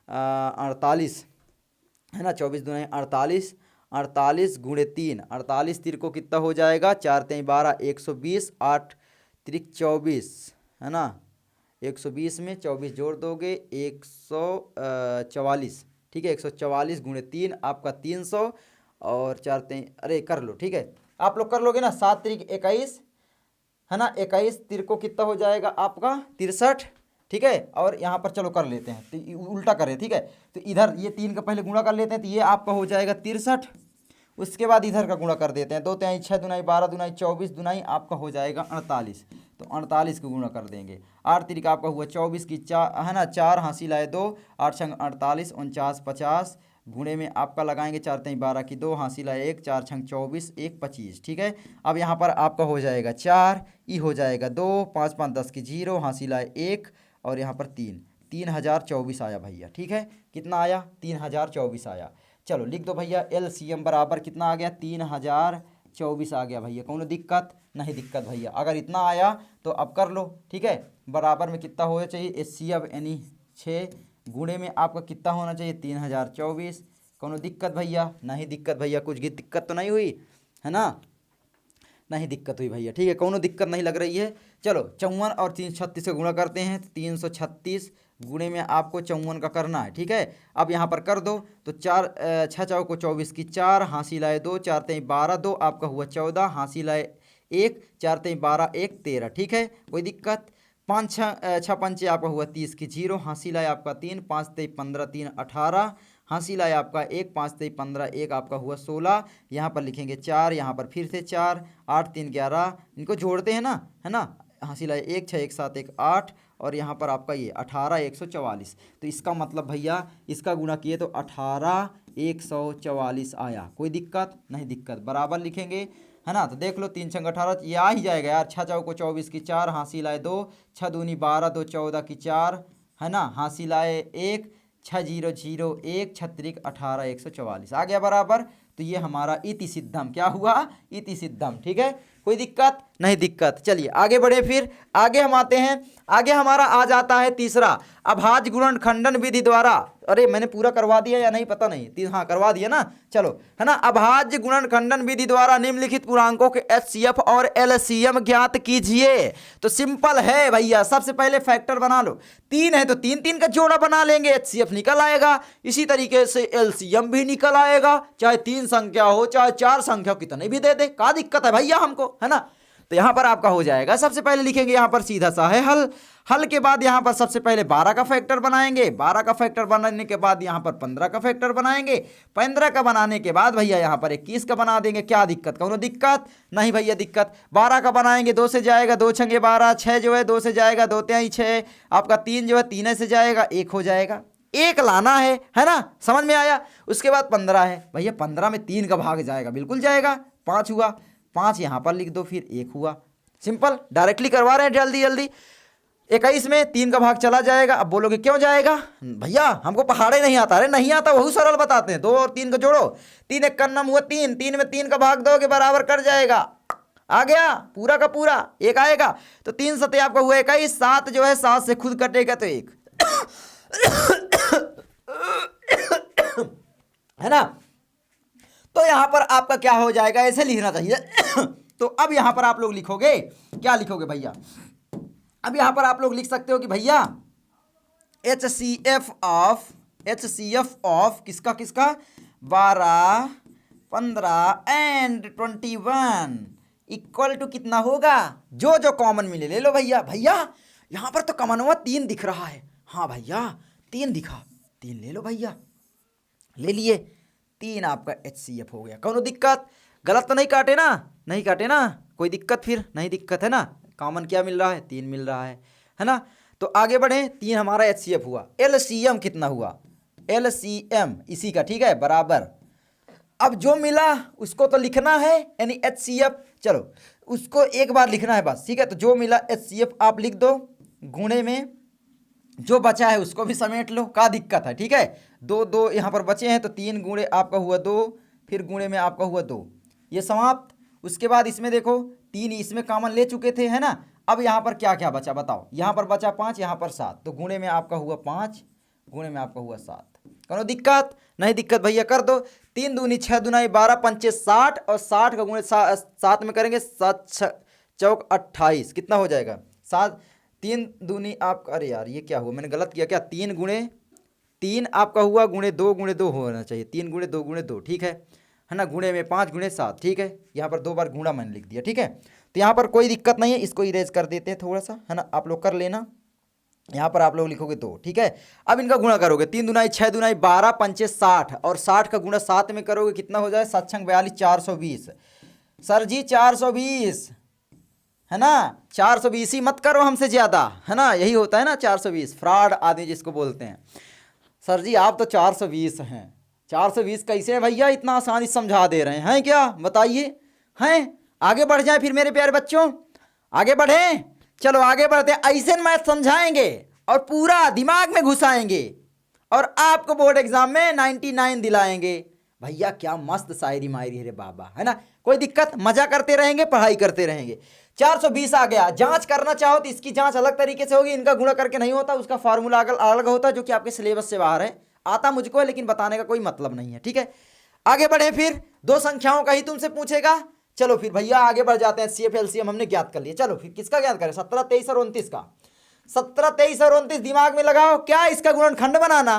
48, है ना। 24 दुनाई 48, 48 गुणे 3, 48 तीर को कितना हो जाएगा, 4 तिहाई 12 120, 8 त्रिक 24, है ना। 120 में 24 जोड़ दोगे 144, ठीक है। 144 गुणे 3 आपका 300, और 4 3, अरे कर लो, ठीक है, आप लोग कर लोगे ना। 7 त्रिक 21, है ना। 21 तीर को कितना हो जाएगा आपका 63, ठीक है। और यहाँ पर चलो कर लेते हैं, तो उल्टा करें, ठीक है। तो इधर ये 3 का पहले गुणा कर लेते हैं, तो ये आपका हो जाएगा 63, उसके बाद इधर का गुणा कर देते हैं। 2 तिहाई 6 दुनाई 12 दुनाई 24 दुनाई आपका हो जाएगा 48, तो 48 को गुणा कर देंगे। 8 तिरिक आपका हुआ 24 की 4, है ना, 4 हासिल लाए 2, 8 छंग 48, 49 50, गुणे में आपका लगाएंगे 4 तिहाई 12 की 2 हासिल लाए 1, 4 छंग 24 1 25, ठीक है। अब यहाँ पर आपका हो जाएगा 4, ई हो जाएगा 2, 5 5 10 की 0 हासिल लाए 1, और यहाँ पर 3, 3024 आया भैया, ठीक है। कितना आया, 3024 आया। चलो लिख दो भैया, LCM बराबर कितना आ गया, 3024 आ गया भैया। कौन दिक्कत नहीं दिक्कत भैया, अगर इतना आया तो अब कर लो, ठीक है। बराबर में कितना होना चाहिए, HCF यानी 6, गुणे में आपका कितना होना चाहिए 3024। कौन दिक्कत भैया, नहीं दिक्कत भैया, कुछ दिक्कत तो नहीं हुई, है ना, नहीं दिक्कत हुई भैया, ठीक है, कोनो दिक्कत नहीं लग रही है। चलो 54 और 336 का गुणा करते हैं, 336 गुणे में आपको 54 का करना है, ठीक है। अब यहाँ पर कर दो, तो 4 6 चौ को 24 की 4 हासिल आए 2, 4 तिहाई 12 2 आपका हुआ 14 हासिल आए 1, 4 तिहाई 12 1 13, ठीक है, कोई दिक्कत। 5 6 पंचे आपका हुआ 30 की 0 हासिल आए आपका 3, 5 तिहाई 15 3 18 हासिल आया आपका 1, 5 तिहाई 15 1 आपका हुआ 16, यहाँ पर लिखेंगे 4, यहाँ पर फिर से 4, 8 3 11, इनको जोड़ते हैं ना, है ना। हासिल आया 1 6 1 7 1 8, और यहाँ पर आपका ये 18 144। तो इसका मतलब भैया इसका गुणा किए तो 18 144 आया, कोई दिक्कत नहीं दिक्कत, बराबर लिखेंगे, है ना। तो देख लो 3 छंग 18, ये आ ही जाएगा यार। 6 चौ को 24 की 4 हासिल आए 2, 6 दूनी 12 2 14 की 4, है ना, हासिल आए 1, 6001 छत्रिक 18 144 आ गया बराबर। तो ये हमारा इति सिद्धम क्या हुआ, इति सिद्धम, ठीक है, कोई दिक्कत नहीं दिक्कत। चलिए आगे बढ़े, फिर आगे हम आते हैं। आगे हमारा आ जाता है तीसरा, अभाज्य गुणनखंडन विधि द्वारा। अरे मैंने पूरा करवा दिया या नहीं पता नहीं, हाँ करवा दिया ना, चलो, है ना। अभाज्य गुणनखंडन विधि द्वारा निम्नलिखित पूर्णांकों के HCF और LCM ज्ञात कीजिए। तो सिंपल है भैया, सबसे पहले फैक्टर बना लो, 3 है तो 3 3 का जोड़ा बना लेंगे, HCF निकल आएगा। इसी तरीके से LCM भी निकल आएगा, चाहे 3 संख्या हो चाहे 4 संख्या हो, कितने भी दे दे, क्या दिक्कत है भैया हमको, है ना। तो यहाँ पर आपका हो जाएगा, सबसे पहले लिखेंगे यहाँ पर सीधा सा है हल। हल के बाद यहाँ पर सबसे पहले 12 का फैक्टर बनाएंगे, 12 का फैक्टर बनाने के बाद यहाँ पर 15 का फैक्टर बनाएंगे, 15 का बनाने के बाद भैया यहाँ पर 21 का बना देंगे। क्या दिक्कत, कौनो दिक्कत नहीं भैया दिक्कत। 12 का बनाएंगे, 2 से जाएगा, 2 छंगे 12, 6 जो है 2 से जाएगा, 2 तिहाई 6 आपका, 3 जो है 3 से जाएगा, 1 हो जाएगा, 1 लाना है ना, समझ में आया। उसके बाद 15 है भैया, 15 में 3 का भाग जाएगा, बिल्कुल जाएगा, 5 हुआ, 5 यहाँ पर लिख दो, फिर 1 हुआ, सिंपल डायरेक्टली करवा रहे हैं जल्दी जल्दी। 21 में 3 का भाग चला जाएगा। अब बोलोगे क्यों जाएगा भैया, हमको पहाड़े नहीं आता। अरे नहीं आता, बहुत सरल बताते हैं, 2 और 3 को जोड़ो, 3 एक कन्नम हुआ 3, 3 में 3 का भाग दोगे बराबर कर जाएगा, आ गया पूरा का पूरा 1 आएगा। तो 3 सते आपका हुआ 21, 7 जो है 7 से खुद कटेगा तो 1 है ना। तो यहां पर आपका क्या हो जाएगा, ऐसे लिखना चाहिए तो अब यहां पर आप लोग लिखोगे, क्या लिखोगे भैया, अब यहां पर आप लोग लिख सकते हो कि भैया HCF ऑफ किसका किसका, 12, 15 एंड 21 इक्वल टू कितना होगा? जो जो कॉमन मिले ले लो भैया। भैया यहाँ पर तो कॉमन हुआ 3 दिख रहा है। हाँ भैया 3 दिखा, 3 ले लो भैया। ले लिए, 3 आपका HCF हो गया। कौन दिक्कत? गलत तो नहीं काटे ना? नहीं काटे ना? कोई दिक्कत? फिर नहीं दिक्कत है ना? कॉमन क्या मिल रहा है? 3 मिल रहा है ना? तो आगे बढ़े, 3 हमारा HCF हुआ। LCM कितना हुआ? LCM इसी का, ठीक है, बराबर। अब जो मिला उसको तो लिखना है, यानी HCF, चलो उसको एक बार लिखना है बस, ठीक है। तो जो मिला HCF आप लिख दो, गुणे में जो बचा है उसको भी समेट लो, क्या दिक्कत है, ठीक है। 2 2 यहाँ पर बचे हैं तो 3 गुणे आपका हुआ 2, फिर गुणे में आपका हुआ 2, ये समाप्त। उसके बाद इसमें देखो 3 इसमें कॉमन ले चुके थे, है ना। अब यहाँ पर क्या क्या बचा बताओ? यहाँ पर बचा 5, यहाँ पर 7, तो गुणे में आपका हुआ 5, गुणे में आपका हुआ 7। कौन दिक्कत? नहीं दिक्कत भैया, कर दो। 3 दूनी 6 दूनाई 12 पंचे 60 और 60 का गुणे 7 में करेंगे, 7 चौक 28, कितना हो जाएगा? 7। 3 दूनी आप, अरे यार ये क्या हुआ, मैंने गलत किया क्या? 3 गुणे 3 आपका हुआ, गुणे 2 होना चाहिए, 3 गुणे 2, ठीक है ना। गुणे में 5 गुणे 7, ठीक है। यहाँ पर 2 बार गुणा मैंने लिख दिया, ठीक है। तो यहाँ पर कोई दिक्कत नहीं है, इसको इरेज कर देते हैं थोड़ा सा, है ना। आप लोग कर लेना, यहाँ पर आप लोग लिखोगे 2, ठीक है। अब इनका गुणा करोगे, 3 दूनाई 6 दूनाई 12 पंचे 60 और 60 का गुणा 7 में करोगे, कितना हो जाए? 7 छंग 42, 420। सर जी 420 है ना, 420 ही मत करो हमसे ज़्यादा, है ना, यही होता है ना 420, फ्रॉड आदमी जिसको बोलते हैं। सर जी आप तो 420 हैं, 420 कैसे है भैया? इतना आसानी समझा दे रहे हैं क्या? बताइए। हैं, आगे बढ़ जाए फिर मेरे प्यारे बच्चों, आगे बढ़ें। चलो आगे बढ़ते हैं। ऐसे मैथ समझाएंगे और पूरा दिमाग में घुसाएंगे और आपको बोर्ड एग्जाम में 99 दिलाएंगे। भैया क्या मस्त शायरी मायरी है रे बाबा, है ना। कोई दिक्कत? मजा करते रहेंगे, पढ़ाई करते रहेंगे। 420 आ गया। जांच करना चाहो तो इसकी जांच अलग तरीके से होगी, इनका गुणा करके नहीं होता, उसका फार्मूला अलग होता है, जो कि आपके सिलेबस से बाहर है। आता मुझको है लेकिन बताने का कोई मतलब नहीं है, ठीक है। आगे बढ़े, फिर 2 संख्याओं का ही तुमसे पूछेगा। चलो फिर भैया आगे बढ़ जाते हैं। HCF LCM हमने ज्ञात कर लिया, चलो फिर किसका ज्ञात करें? 17 23 और 29 का। 17 23 और 29 दिमाग में लगाओ, क्या इसका गुणनखंड बनाना,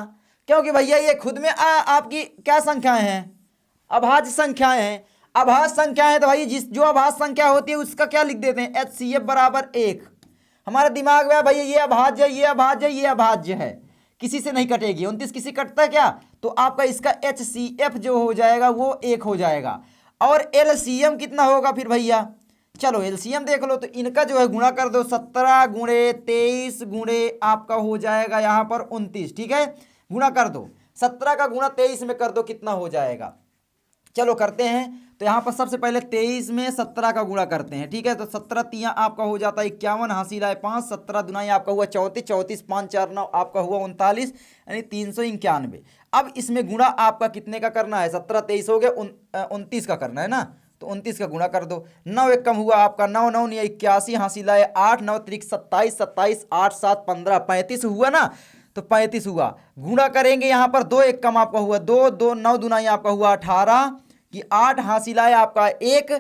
क्योंकि भैया ये खुद में आपकी क्या संख्याएं हैं? अभाज्य संख्याएं हैं। अभाज्य संख्याएं तो भाई जो अभाज्य संख्या होती है उसका क्या लिख देते हैं? HCF बराबर 1। हमारे दिमाग में भैया ये अभाज्य है, ये अभाज्य है, ये अभाज्य है, किसी से नहीं कटेगी। 29 किसी कटता है क्या? तो आपका इसका HCF जो हो जाएगा वो 1 हो जाएगा। और LCM कितना होगा फिर भैया? चलो LCM देख लो, तो इनका जो है गुणा कर दो, 17 गुणे 23 गुणे आपका हो जाएगा यहाँ पर 29, ठीक है। गुणा कर दो, 17 का गुणा 23 में कर दो, कितना हो जाएगा? चलो करते हैं। तो यहाँ पर सबसे पहले 23 में 17 का गुणा करते हैं, ठीक है। तो 17 तिया आपका हो जाता है 51, हासिल आए 5, 17 दुनाई आपका हुआ 34, 34 5 4 9 आपका हुआ 39, यानी 391। अब इसमें गुणा आपका कितने का करना है? 17 23 हो गया, 29 का करना है ना, तो 29 का गुणा कर दो। 9 एक कम हुआ आपका 9 9 81, हासिल आए 8, 9 त्रिक 27, 27 8 7 15 35 हुआ ना, तो 35 हुआ। गुणा करेंगे यहाँ पर 2 एक कम आपका हुआ 2, 2 9 दुनाई आपका हुआ 18 कि 8, हासिल आया आपका 1,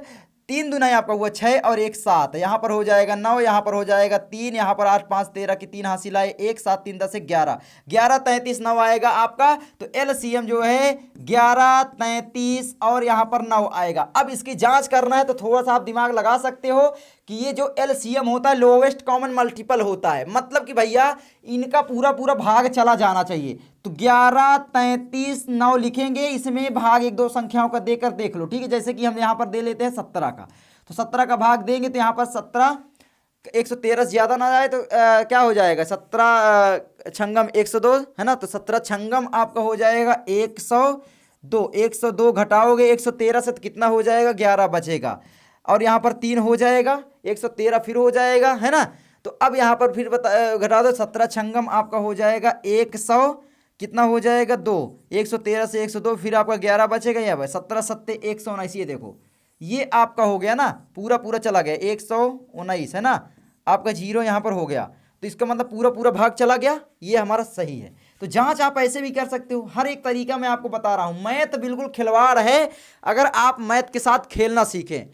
3 दुनाई आपका हुआ 6 और 1 7, यहाँ पर हो जाएगा 9, यहाँ पर हो जाएगा 3, यहाँ पर 8 5 13 की 3 हासिल आए 1 7 3 10 11, 11 33 9 आएगा आपका। तो LCM जो है 11 33 और यहाँ पर 9 आएगा। अब इसकी जांच करना है तो थोड़ा सा आप दिमाग लगा सकते हो कि ये जो LCM होता है लोवेस्ट कॉमन मल्टीपल होता है, मतलब कि भैया इनका पूरा पूरा भाग चला जाना चाहिए। तो 11 33 9 लिखेंगे, इसमें भाग 1 2 संख्याओं का देकर देख लो, ठीक है। जैसे कि हम यहाँ पर दे लेते हैं 17 का, तो 17 का भाग देंगे तो यहाँ पर 17 113 ज़्यादा ना जाए तो क्या हो जाएगा? 17 छंगम 102 है ना, तो 17 छंगम आपका हो जाएगा 102। 102 घटाओगे 113 से तो कितना हो जाएगा? 11 बचेगा, और यहाँ पर 3 हो जाएगा, 113 फिर हो जाएगा, है ना। तो अब यहाँ पर फिर घटा दो, 17 छंगम आपका हो जाएगा 100, कितना हो जाएगा? 2, 113 से 102 फिर आपका 11 बचेगा, या भाई 17 सत्ते 119, ये देखो ये आपका हो गया ना, पूरा पूरा चला गया 119 है ना, आपका 0 यहाँ पर हो गया, तो इसका मतलब पूरा पूरा भाग चला गया, ये हमारा सही है। तो जांच आप ऐसे भी कर सकते हो, हर एक तरीका मैं आपको बता रहा हूँ। मैथ बिल्कुल खिलवाड़ है, अगर आप मैथ के साथ खेलना सीखें।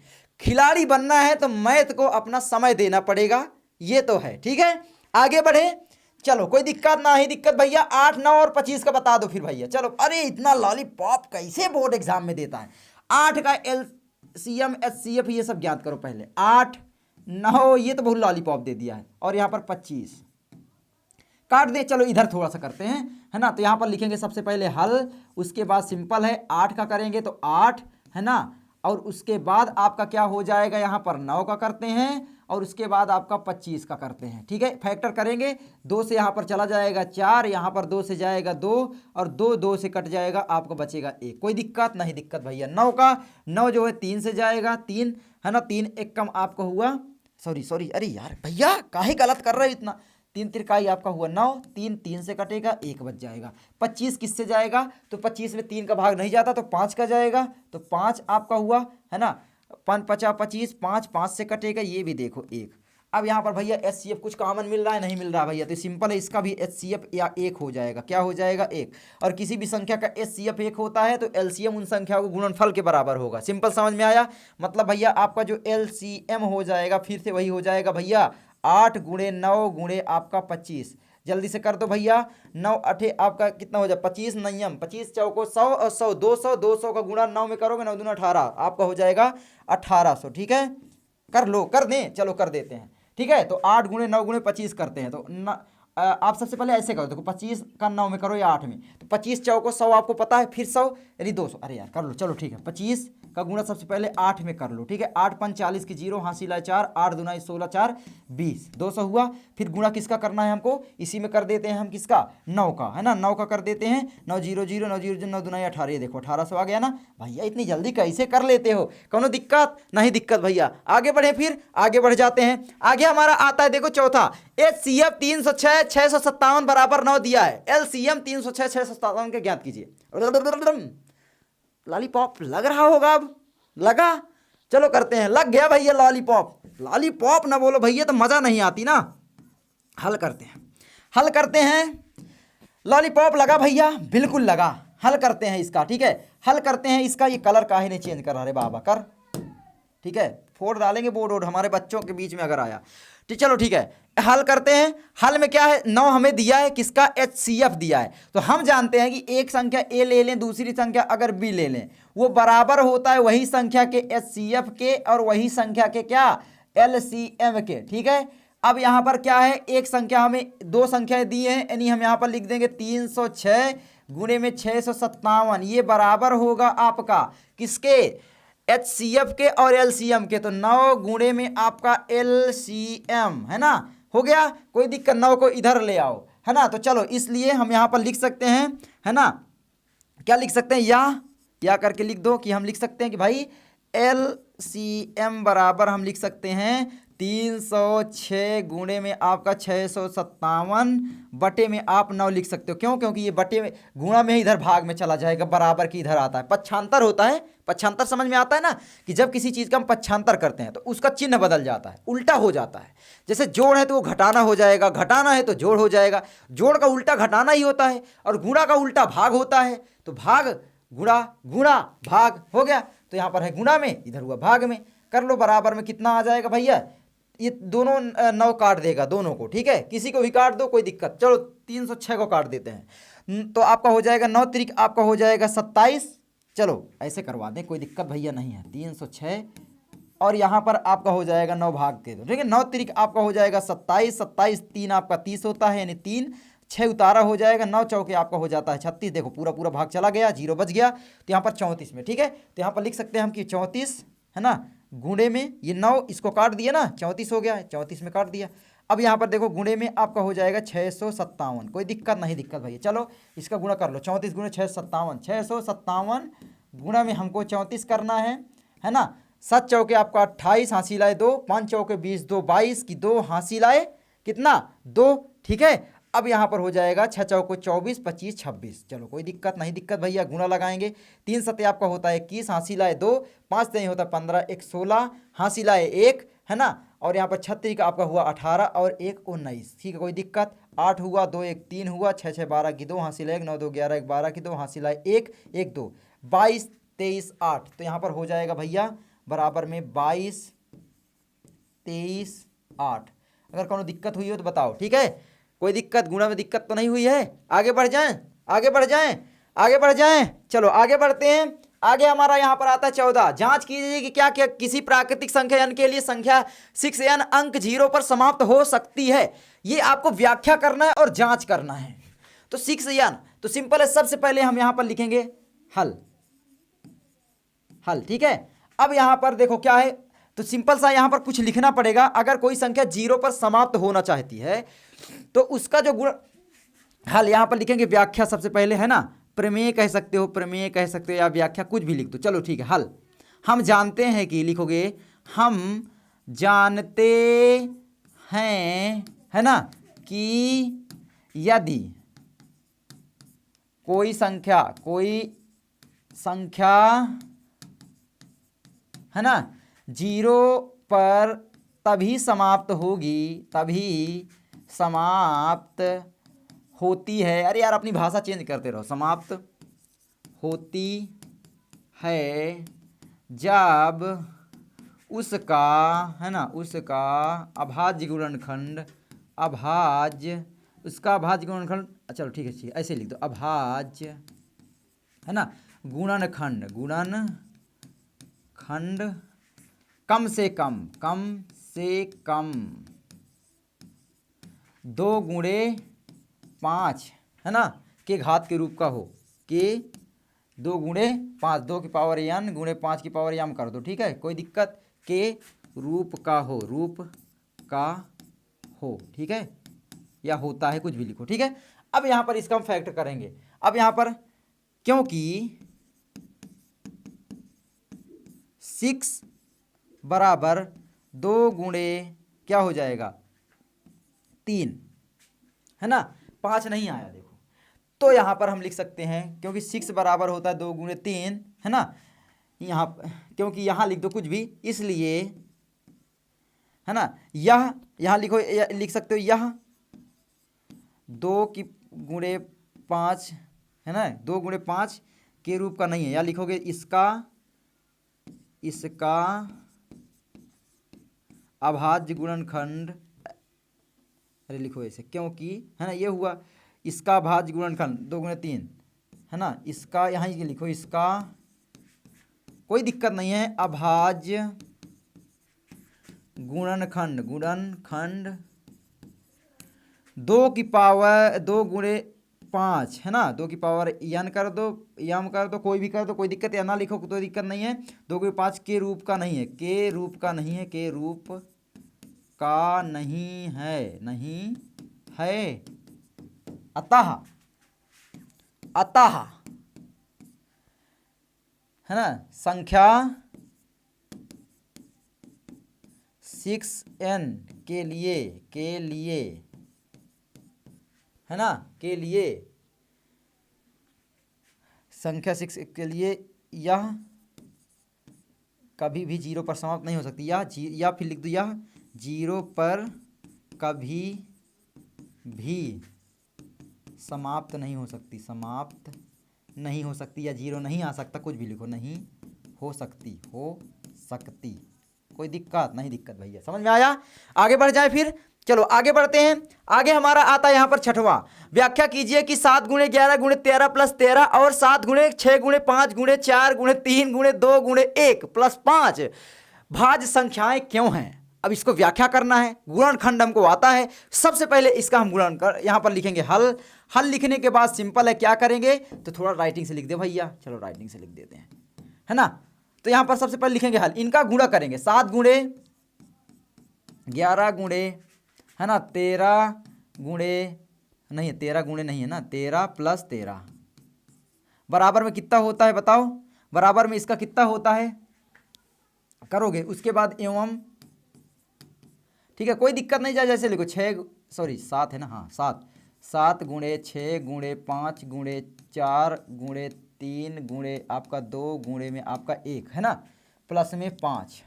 खिलाड़ी बनना है तो मैथ को अपना समय देना पड़ेगा, ये तो है, ठीक है। आगे बढ़े, चलो कोई दिक्कत ना ही दिक्कत भैया, 8, 9 और 25 का बता दो फिर भैया। चलो, अरे इतना लॉलीपॉप कैसे बोर्ड एग्जाम में देता है। 8 का LCM HCF ये सब ज्ञात करो पहले। 8, 9 ये तो बहुत लॉलीपॉप दे दिया है, और यहाँ पर 25 काट दे। चलो इधर थोड़ा सा करते हैं, है ना। तो यहाँ पर लिखेंगे सबसे पहले हल, उसके बाद सिंपल है 8 का करेंगे तो 8, है ना। और उसके बाद आपका क्या हो जाएगा, यहाँ पर 9 का करते हैं, और उसके बाद आपका 25 का करते हैं। ठीक है, फैक्टर करेंगे, 2 से यहाँ पर चला जाएगा 4, यहाँ पर 2 से जाएगा 2, और 2 2 से कट जाएगा, आपको बचेगा 1। कोई दिक्कत नहीं दिक्कत भैया। 9 का 9 जो है 3 से जाएगा 3, है ना। 3 1 कम आपको हुआ, सॉरी, अरे यार भैया काहे गलत कर रहे हो इतना। 3 तिरकाई आपका हुआ 9, 3 3 से कटेगा, 1 बच जाएगा। 25 किससे जाएगा, तो 25 में 3 का भाग नहीं जाता तो 5 का जाएगा, तो 5 आपका हुआ, है ना। 5 50 25, 5 5 से कटेगा, ये भी देखो 1। अब यहाँ पर भैया HCF कुछ कॉमन मिल रहा है, नहीं मिल रहा भैया, तो सिंपल है, इसका भी HCF या 1 हो जाएगा। क्या हो जाएगा, 1। और किसी भी संख्या का HCF 1 होता है तो LCM उन संख्याओं के गुणनफल के बराबर होगा। सिंपल समझ में आया। मतलब भैया आपका जो LCM हो जाएगा, फिर से वही हो जाएगा भैया 8 गुणे 9 गुणे आपका 25। जल्दी से कर दो भैया, 9 8 आपका कितना हो जाए 25, नियम 25 चौको 100 और 100 200, 200 का गुणा 9 में करोगे, 9 दूना 18, आपका हो जाएगा 1800। ठीक है, कर लो, कर दें, चलो कर देते हैं। ठीक है, तो 8 गुणे 9 गुणे 25 करते हैं, तो आप सबसे पहले ऐसे करो, देखो 25 का 9 में करो या 8 में, तो 25 चौको 100 आपको पता है, फिर 100 यानी 200। अरे यार कर लो, चलो ठीक है, 25 का गुणा सबसे पहले 8 में कर लो। ठीक है, 8 5 40 की 0, हासिल लाए 4, 8 दूना 16 4 20, 200 हुआ। फिर गुणा किसका करना है हमको, इसी में कर देते हैं हम, किसका, 9 का, है ना। 9 का कर देते हैं, 9 0 0 9 0 9 दूना 18, ये देखो 1800 आ गया ना भैया। इतनी जल्दी कैसे कर लेते हो, कोनो दिक्कत नहीं दिक्कत भैया। आगे बढ़े, फिर आगे बढ़ जाते हैं। आगे हमारा आता है देखो चौथा, HCF 306 657 बराबर 9 दिया है। LCM 306 657 के ज्ञात कीजिए। लॉलीपॉप लग रहा होगा, अब लगा, चलो करते हैं। लग गया भैया लॉलीपॉप। लॉलीपॉप ना बोलो भैया तो मजा नहीं आती ना। हल करते हैं, हल करते हैं। लॉलीपॉप लगा भैया, बिल्कुल लगा। हल करते हैं इसका, ठीक है, हल करते हैं इसका। ये कलर काहे नहीं चेंज कर रहा रे बाबा, कर, ठीक है, फोड़ डालेंगे बोर्ड वोर्ड हमारे बच्चों के बीच में अगर आया। ठीक, चलो ठीक है, हल करते हैं। हल में क्या है, 9 हमें दिया है, किसका, HCF दिया है। तो हम जानते हैं कि एक संख्या A ले लें, दूसरी संख्या अगर B ले लें, वो बराबर होता है वही संख्या के HCF के और वही संख्या के क्या, LCM के। ठीक है, अब यहाँ पर क्या है, एक संख्या हमें 2 संख्याएं दी हैं, यानी हम यहाँ पर लिख देंगे 306 गुणे में 657, ये बराबर होगा आपका किसके, HCF के और LCM के। तो 9 गुणे में आपका LCM, है ना, हो गया। कोई दिक्कत, 9 को इधर ले आओ, है ना। तो चलो, इसलिए हम यहाँ पर लिख सकते हैं, है ना, क्या लिख सकते हैं, या करके लिख दो कि हम लिख सकते हैं कि भाई LCM बराबर हम लिख सकते हैं 306 गुणे में आपका 657 बटे में आप 9 लिख सकते हो। क्यों, क्योंकि ये बटे में गुणा में इधर भाग में चला जाएगा, बराबर की इधर आता है, पक्षांतर होता है। पक्षांतर समझ में आता है ना, कि जब किसी चीज़ का हम पक्षांतर करते हैं तो उसका चिन्ह बदल जाता है, उल्टा हो जाता है। जैसे जोड़ है तो वो घटाना हो जाएगा, घटाना है तो जोड़ हो जाएगा, जोड़ का उल्टा घटाना ही होता है, और गुणा का उल्टा भाग होता है। तो भाग गुणा, गुणा भाग हो गया। तो यहाँ पर है गुणा में, इधर हुआ भाग में। कर लो, बराबर में कितना आ जाएगा भैया, ये दोनों 9 काट देगा दोनों को। ठीक है, किसी को भी काट दो, कोई दिक्कत। चलो 306 को काट देते हैं, तो आपका हो जाएगा 9 त्रिक आपका हो जाएगा 27। चलो ऐसे करवा दें, कोई दिक्कत भैया नहीं है। 306 और यहाँ पर आपका हो जाएगा 9 भाग के दो। ठीक है, 9 त्रिक आपका हो जाएगा 27, 27 3 आपका 30 होता है, यानी 3 6 उतारा हो जाएगा, 9 चौके आपका हो जाता है 36। देखो पूरा पूरा भाग चला गया, 0 बच गया, तो यहाँ पर 34 में। ठीक है, तो यहाँ पर लिख सकते हैं हम कि 34, है ना, गुणे में ये 9 इसको काट दिया ना, 34 हो गया है, 34 में काट दिया। अब यहाँ पर देखो गुणे में आपका हो जाएगा 657। कोई दिक्कत नहीं दिक्कत भैया। चलो इसका गुणा कर लो, 34 गुणे 657, 657 गुणा में हमको 34 करना है ना। 7 चौके आपका 28, हासिल आए 2, 5 चौके 20, 2 22 की 2 हासिल आए कितना 2। ठीक है, अब यहाँ पर हो जाएगा 6 चौको 24, 25 26। चलो कोई दिक्कत नहीं दिक्कत भैया, गुणा लगाएंगे। 3 सत्ते आपका होता है 21, हासिल आए 2, 5 नहीं होता 15, 1 16, हासिल आए 1, है ना। और यहाँ पर 36 का आपका हुआ 18 और 1 19। ठीक है, कोई दिक्कत। 8 हुआ, 2 1 3 हुआ, 6 6 12 की 2 हासिल 1, 9 2 11 1 12 की 2 हासिल आए 1 1 2, 22 23 8। तो यहाँ पर हो जाएगा भैया बराबर में 22 23 8। अगर कोनो दिक्कत हुई हो तो बताओ। ठीक है, कोई दिक्कत, गुणा में दिक्कत तो नहीं हुई है? आगे बढ़ जाएं, आगे बढ़ जाएं, आगे बढ़ जाएं। चलो आगे बढ़ते हैं। आगे हमारा यहाँ पर आता है 14। जांच कीजिए कि क्या क्या किसी प्राकृतिक संख्या n के लिए संख्या 6n अंक 0 पर समाप्त हो सकती है। ये आपको व्याख्या करना है और जांच करना है। तो 6n तो सिंपल है, सबसे पहले हम यहाँ पर लिखेंगे हल, हल, ठीक है। अब यहाँ पर देखो क्या है, तो सिंपल सा यहाँ पर कुछ लिखना पड़ेगा। अगर कोई संख्या 0 पर समाप्त होना चाहती है तो उसका जो गुण, हल यहाँ पर लिखेंगे व्याख्या सबसे पहले, है ना। प्रमेय कह सकते हो, प्रमेय कह सकते हो, या व्याख्या कुछ भी लिख दो, चलो ठीक है। हल हम जानते हैं कि, लिखोगे हम जानते हैं, है ना, कि यदि कोई संख्या है ना 0 पर तभी समाप्त होगी, तभी समाप्त होती है। अरे यार अपनी भाषा चेंज करते रहो। समाप्त होती है जब उसका, है ना, उसका अभाज्य गुणनखंड, अभाज्य, उसका अभाज्य गुणनखंड, चलो ठीक है, ठीक है, ऐसे लिख दो, अभाज्य, है ना, गुणनखंड, गुणनखंड कम से कम 2 गुणे 5, है ना, के घात के रूप का हो, के 2 गुणे 5, 2 की पावर n गुणे 5 की पावर m कर दो, ठीक है, कोई दिक्कत, के रूप का हो, रूप का हो, ठीक है, या होता है, कुछ भी लिखो, ठीक है। अब यहाँ पर इसका हम फैक्ट करेंगे। अब यहाँ पर क्योंकि 6 बराबर 2 गुणे क्या हो जाएगा 3, है ना, 5 नहीं आया देखो, तो यहाँ पर हम लिख सकते हैं क्योंकि 6 बराबर होता है 2 गुणे 3, है ना, यहाँ क्योंकि यहाँ लिख दो कुछ भी, इसलिए, है ना, यह यहाँ लिखो, लिख सकते हो यह 2 की गुणे 5, है ना, 2 गुणे 5 के रूप का नहीं है, या लिखोगे इसका अभाज्य गुणनखंड, अरे लिखो ऐसे, क्योंकि, है ना, ये हुआ इसका अभाज्य गुणनखंड 2 गुणे 3, है ना, इसका यहाँ ही लिखो, इसका कोई दिक्कत नहीं है, अभाज्य गुणनखंड 2 की पावर 2 गुणे 5, है ना, 2 की पावर n कर दो, यम कर दो, कोई भी कर दो, कोई दिक्कत, या ना लिखो कोई दिक्कत नहीं है। 2 गुणे 5 के रूप का नहीं है, के रूप का नहीं है, के रूप का नहीं है, नहीं है, अतः, है ना, संख्या 6n के लिए, है ना, के लिए, संख्या 6 के लिए यह कभी भी 0 पर समाप्त नहीं हो सकती, या फिर लिख दो यह 0 पर कभी भी समाप्त नहीं हो सकती, समाप्त नहीं हो सकती, या 0 नहीं आ सकता, कुछ भी लिखो, नहीं हो सकती, कोई दिक्कत नहीं, दिक्कत भैया, समझ में आया। आगे बढ़ जाए फिर, चलो आगे बढ़ते हैं। आगे हमारा आता है यहाँ पर 6वां, व्याख्या कीजिए कि 7 गुणे 11 गुणे 13 प्लस 13 और 7 गुणे 6 गुणे 5 गुणे 4 गुणे 3 गुणे 2 गुणे 1 प्लस 5 भाज्य संख्याएं क्यों हैं। अब इसको व्याख्या करना है, गुणनखंड हमको आता है। सबसे पहले इसका हम गुणन कर यहाँ पर लिखेंगे हल। हल लिखने के बाद सिंपल है, क्या करेंगे, तो थोड़ा राइटिंग से लिख दे भैया, चलो राइटिंग से लिख देते हैं, है ना। तो यहाँ पर सबसे पहले लिखेंगे हल, इनका गुणा करेंगे, 7 गुणे 11 गुणे, है ना, 13 गुणे नहीं, 13 गुणे नहीं है ना, 13 प्लस 13 बराबर में कितना होता है बताओ, बराबर में इसका कितना होता है करोगे, उसके बाद एवं, ठीक है, कोई दिक्कत नहीं, जैसे लिखो 7 है ना, हाँ 7 गुणे 6 गुणे 5 गुणे 4 गुणे 3 गुणे आपका 2 गुणे में आपका 1, है ना, प्लस में 5,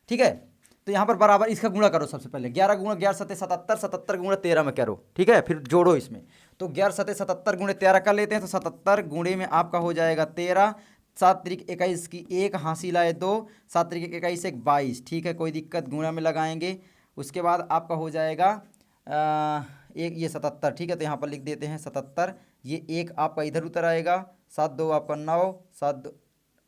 ठीक है। तो यहाँ पर बराबर इसका गुणा करो, सबसे पहले 11 गुणे 11 सत्ते 77, 77 गुणे 13 में करो, ठीक है, फिर जोड़ो इसमें, तो 11 सत्ते 77 गुणे 13 कर लेते हैं, तो 77 गुणे में आपका हो जाएगा 13, 7 त्रिक 21 की 1 हासिल आए 2, 7 त्रिक 21 1 22, ठीक है, कोई दिक्कत, गुणा में लगाएंगे, उसके बाद आपका हो जाएगा एक ये 77, ठीक है, तो यहाँ पर लिख देते हैं 77। ये एक आपका इधर उतर आएगा, 7 2 आपका 9, 7 2,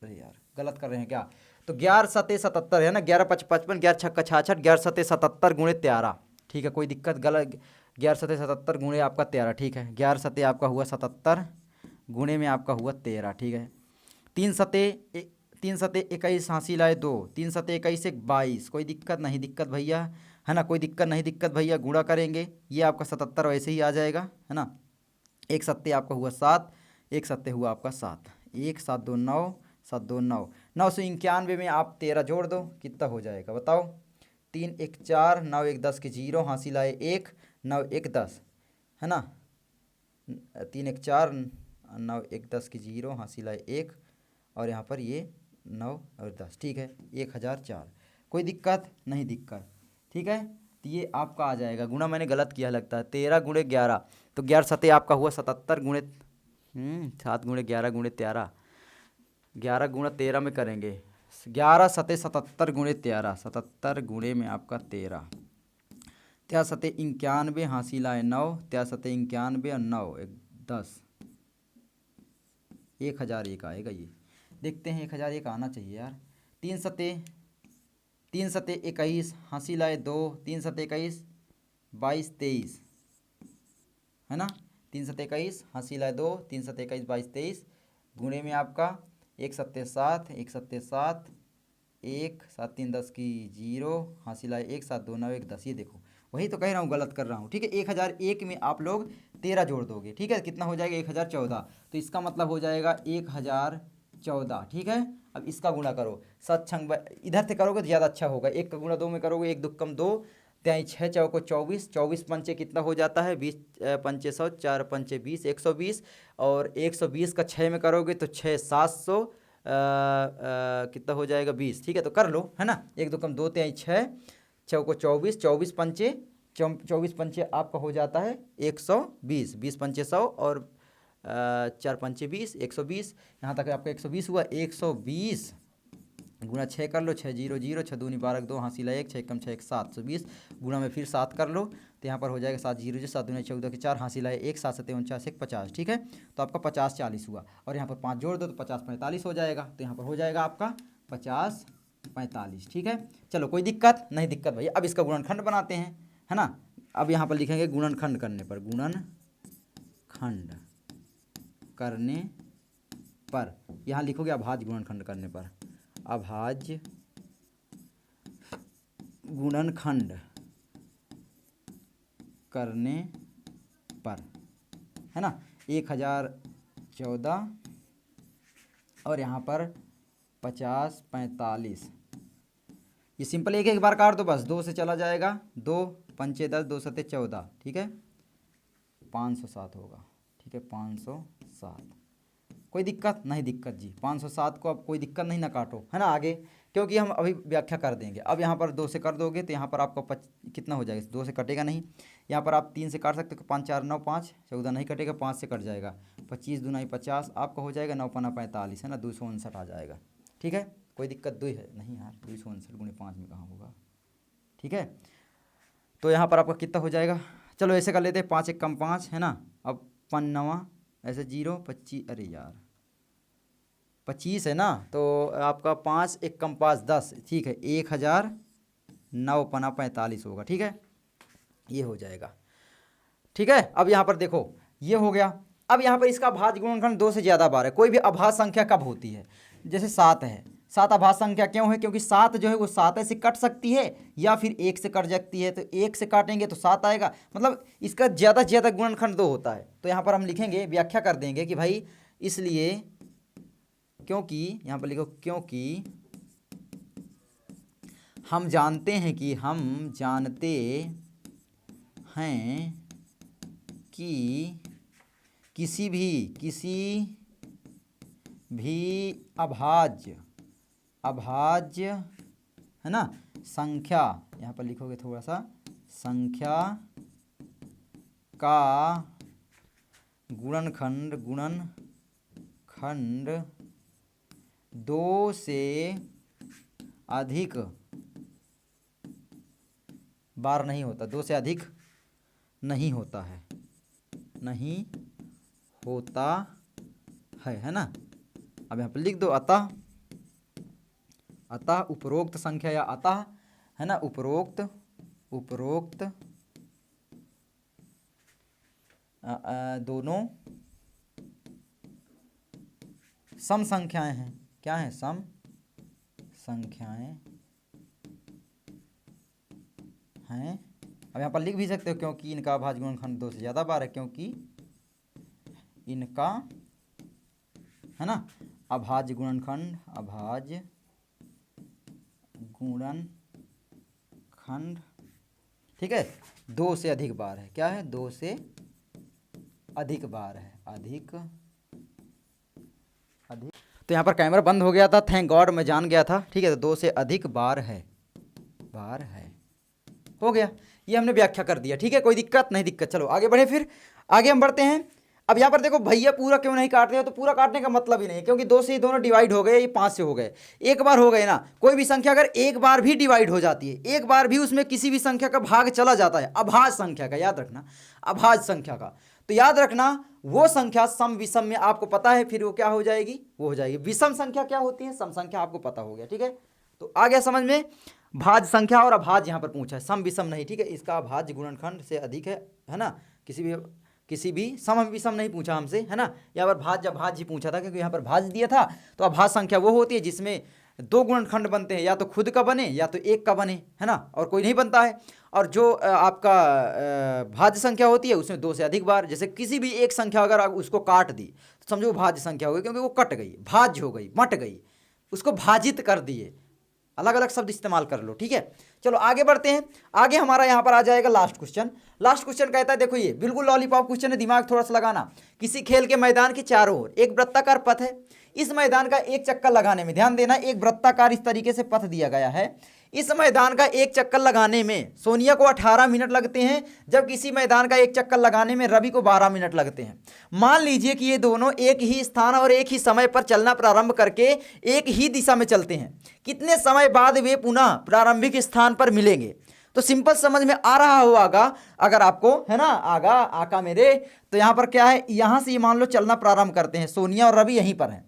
अरे यार गलत कर रहे हैं क्या, तो 11 7 77 है ना, 11 5 55, 11 6 66, 11 7 77 गुणे 13, ठीक है, कोई दिक्कत गलत, 11 7 77 गुणे आपका 13, ठीक है, 11 7 आपका हुआ 77 गुणे में आपका हुआ 13, ठीक है, 3 सते 21 हासिल लाए 2, 3 सते 21 एक 22, कोई दिक्कत नहीं दिक्कत भैया, है ना, कोई दिक्कत नहीं दिक्कत भैया, गुणा करेंगे ये आपका 77 वैसे ही आ जाएगा, है ना, एक सत्ते आपका हुआ 7, एक सत्ते हुआ आपका 7, 1 7 2 9, 7 2 9, 991 में आप 13 जोड़ दो, कितना हो जाएगा बताओ, 3 1 4, 9 1 10 के 0, हासिल आए 1, 9 1 10, है ना, 3 1 4, 9 1 10 के 0, हासिल आए 1, और यहाँ पर ये 9 और 10, ठीक है, 1004, कोई दिक्कत नहीं दिक्कत, ठीक है, तो ये आपका आ जाएगा, गुणा मैंने गलत किया लगता है, 13 गुणे 11, तो 11 सते आपका हुआ 77 गुणे 7 गुणे 11 गुणे 13, 11 गुणा 13 में करेंगे, 11 सते 77 गुणे 13, 77 गुणे में आपका 13, 13 सते 91, हासिल आए 9, 13 सते 91 और 9 1 10, 1001 आएगा ये, देखते हैं 1001 आना चाहिए यार, 3 सते 21, हासिल आए 2, 3 सते 21 22 23, है ना, 3 सते 21 हासिल आए 2, 3 सते 21 22 23, गुणे में आपका 1 सत्ते 7, 1 सत्ते 7, 1 7 3 10 की 0, हासिल आए 1 7 2 9 1 10, ये देखो वही तो कह रहा हूँ गलत कर रहा हूँ, ठीक है, 1001 में आप लोग 13 जोड़ दोगे, ठीक है, कितना हो जाएगा 1014, तो इसका मतलब हो जाएगा 1014, ठीक है, अब इसका गुणा करो, 7 छंग इधर से करोगे तो ज़्यादा अच्छा होगा, 1 का गुणा 2 में करोगे, 1 2 कम 2, 6 चौको 24, 24 पंचे कितना हो जाता है 20 पंचे 100, 4 पंचे 20, 120, और 120 का 6 में करोगे तो 6 700, कितना हो जाएगा 20, ठीक है, तो कर लो, है ना, 1 2 कम 2 6 चौको 24, 24 पंचे 24 पंचे आपका हो जाता है 120, 20 पंचे 100 और 4 पंचे 20, 120, यहाँ तक आपका 120 हुआ, 120 गुणा 6 कर लो, 6 0 0, 6 दूनी 12 2, हासिल 1, 6 कम 6 1 720, गुणा में फिर 7 कर लो, तो यहाँ पर हो जाएगा 7 0 7 दूनी 14 के 4, हासिल 1, 7 7 49 1 50, ठीक है, तो आपका 50 40 हुआ, और यहाँ पर 5 जोड़ दो तो 50 45 हो जाएगा, तो यहाँ पर हो जाएगा आपका 50 45, ठीक है, चलो कोई दिक्कत नहीं दिक्कत भैया, अब इसका गुणनखंड बनाते हैं, है ना, अब यहाँ पर लिखेंगे गुणनखंड करने पर, गुणनखंड करने पर, यहाँ लिखोगे अभाज्य गुणनखंड करने पर, अभाज्य गुणनखंड करने पर, है ना, 1014 और यहाँ पर 50 45, ये सिंपल एक बार काट दो बस, 2 से चला जाएगा, 2 पंचे 10, 2 सते 14, ठीक है, 507 होगा, ठीक है, 507, कोई दिक्कत नहीं दिक्कत जी, 507 को अब कोई दिक्कत नहीं ना काटो, है ना, आगे क्योंकि हम अभी व्याख्या कर देंगे, अब यहाँ पर 2 से कर दोगे तो यहाँ पर आपको कितना हो जाएगा, 2 से कटेगा नहीं, यहाँ पर आप 3 से काट सकते हो, 5 4 9 5 14 नहीं कटेगा, 5 से कट जाएगा, 25 दूना 50 आपका हो जाएगा, 9 5 45, है ना, 259 आ जाएगा, ठीक है, कोई दिक्कत दो है नहीं यार, 259 गुणे 5 में कहाँ होगा, ठीक है, तो यहाँ पर आपका कितना हो जाएगा, चलो ऐसे कर लेते हैं, 5 1 कम 5, है ना, अब 5 ऐसे 0 25, अरे यार 25 है ना, तो आपका 5 1 कम 5 10, ठीक है, 1009 पना 45 होगा, ठीक है, ये हो जाएगा, ठीक है, अब यहाँ पर देखो ये हो गया, अब यहाँ पर इसका अभाज्य गुणनखंड 2 से ज़्यादा बार है, कोई भी अभाज्य संख्या कब होती है, जैसे 7 है, 7 अभाज्य संख्या क्यों है, क्योंकि 7 जो है वो 7 से कट सकती है या फिर 1 से कट सकती है, तो 1 से काटेंगे तो 7 आएगा, मतलब इसका ज़्यादा से ज़्यादा गुणनखंड 2 होता है, तो यहाँ पर हम लिखेंगे व्याख्या कर देंगे कि भाई इसलिए क्योंकि, यहाँ पर लिखो क्योंकि हम जानते हैं कि किसी भी अभाज्य है ना संख्या, यहाँ पर लिखोगे थोड़ा सा, संख्या का गुणनखंड 2 से अधिक बार नहीं होता, 2 से अधिक नहीं होता है, नहीं होता है ना। अब यहाँ पर लिख दो अतः, अतः उपरोक्त संख्या या अतः, है ना, उपरोक्त दोनों सम संख्याएं हैं। क्या है? सम संख्याएं हैं। अब यहाँ पर लिख भी सकते हो क्योंकि इनका अभाज्य गुणनखंड 2 से ज़्यादा बार है, क्योंकि इनका, है ना, अभाज्य गुणनखंड, अभाज्य गुणनखंड, ठीक है, 2 से अधिक बार है। क्या है? 2 से अधिक बार है, अधिक। तो यहाँ पर कैमरा बंद हो गया था, थैंक गॉड, मैं जान गया था, ठीक है। तो 2 से अधिक बार है, हो गया, ये हमने व्याख्या कर दिया, ठीक है, कोई दिक्कत नहीं, दिक्कत। चलो आगे बढ़े, फिर आगे हम बढ़ते हैं। अब यहाँ पर देखो भैया पूरा क्यों नहीं काटते हैं, तो पूरा काटने का मतलब ही नहीं, क्योंकि 2 से ये दोनों डिवाइड हो गए, ये 5 से हो गए, एक बार हो गए ना। कोई भी संख्या अगर एक बार भी डिवाइड हो जाती है, एक बार भी उसमें किसी भी संख्या का भाग चला जाता है, अभाज्य संख्या का, याद रखना, अभाज्य संख्या का, तो याद रखना वो संख्या सम विषम में आपको पता है, फिर वो क्या हो जाएगी? वो हो जाएगी विषम संख्या। क्या होती है? सम संख्या, आपको पता हो गया, ठीक है। तो आ गया समझ में, भाज्य संख्या और अभाज्य यहाँ पर पूछा है, सम विषम नहीं, ठीक है, इसका अभाज्य गुणनखंड से अधिक है ना, किसी भी सम विषम नहीं पूछा हमसे, है ना। यहाँ पर भाज्य अभाज्य पूछा था, क्योंकि यहाँ पर भाज्य दिया था। तो अभाज्य संख्या वो होती है जिसमें 2 गुणनखंड बनते हैं, या तो खुद का बने या तो एक का बने, है ना, और कोई नहीं बनता है। और जो आपका भाज्य संख्या होती है उसमें 2 से अधिक बार, जैसे किसी भी एक संख्या अगर आप उसको काट दी तो समझो भाज्य संख्या हो गई, क्योंकि वो कट गई, भाज्य हो गई, बंट गई, उसको भाजित कर दिए, अलग अलग शब्द इस्तेमाल कर लो, ठीक है। चलो आगे बढ़ते हैं। आगे हमारा यहाँ पर आ जाएगा लास्ट क्वेश्चन। लास्ट क्वेश्चन कहता है, देखो ये बिल्कुल लॉलीपॉप क्वेश्चन है, दिमाग थोड़ा सा लगाना। किसी खेल के मैदान के चारों ओर एक वृत्ताकार पथ है, इस मैदान का एक चक्कर लगाने में, ध्यान देना, एक वृत्ताकार इस तरीके से पथ दिया गया है, इस मैदान का एक चक्कर लगाने में सोनिया को 18 मिनट लगते हैं, जब किसी मैदान का एक चक्कर लगाने में रवि को 12 मिनट लगते हैं। मान लीजिए कि ये दोनों एक ही स्थान और एक ही समय पर चलना प्रारंभ करके एक ही दिशा में चलते हैं, कितने समय बाद वे पुनः प्रारंभिक स्थान पर मिलेंगे? तो सिंपल समझ में आ रहा होगा अगर आपको, है ना, आगा आका मेरे। तो यहाँ पर क्या है, यहाँ से ये मान लो चलना प्रारंभ करते हैं, सोनिया और रवि यहीं पर हैं,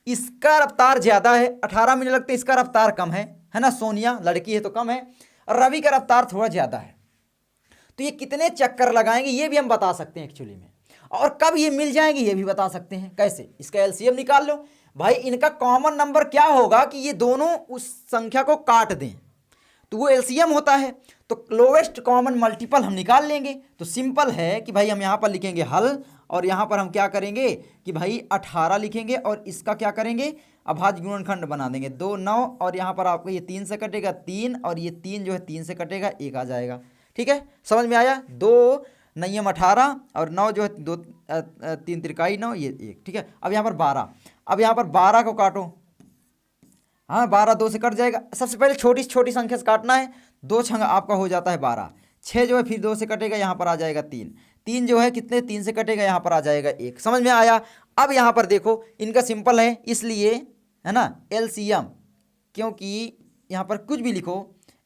इसका रफ्तार ज्यादा है, 18 मिनट लगते हैं, इसका रफ्तार कम है ना, सोनिया लड़की है तो कम है, और रवि का रफ्तार थोड़ा ज्यादा है। तो ये कितने चक्कर लगाएंगे ये भी हम बता सकते हैं एक्चुअली में, और कब ये मिल जाएंगे ये भी बता सकते हैं। कैसे? इसका एलसीएम निकाल लो भाई। इनका कॉमन नंबर क्या होगा कि ये दोनों उस संख्या को काट दें, तो वो एलसीएम होता है। तो लोवेस्ट कॉमन मल्टीपल हम निकाल लेंगे। तो सिंपल है कि भाई हम यहाँ पर लिखेंगे हल, और यहाँ पर हम क्या करेंगे कि भाई 18 लिखेंगे, और इसका क्या करेंगे, अभाज्य गुणनखंड बना देंगे, 2 9, और यहाँ पर आपको ये 3 से कटेगा 3, और ये 3 जो है 3 से कटेगा 1 आ जाएगा, ठीक है। समझ में आया? 2 9 18 और 9 जो है 2 3 त्रिकाई 9, ये 1, ठीक है। अब यहाँ पर 12, अब यहाँ पर 12 को काटो, हाँ 12 2 से कट जाएगा। सबसे पहले छोटी छोटी संख्या से काटना है, 2 छंग आपका हो जाता है 12, 6 जो है फिर 2 से कटेगा, यहाँ पर आ जाएगा 3, 3 जो है कितने 3 से कटेगा, यहाँ पर आ जाएगा 1। समझ में आया? अब यहाँ पर देखो इनका सिंपल है, इसलिए, है ना, एलसीएम, क्योंकि यहाँ पर कुछ भी लिखो,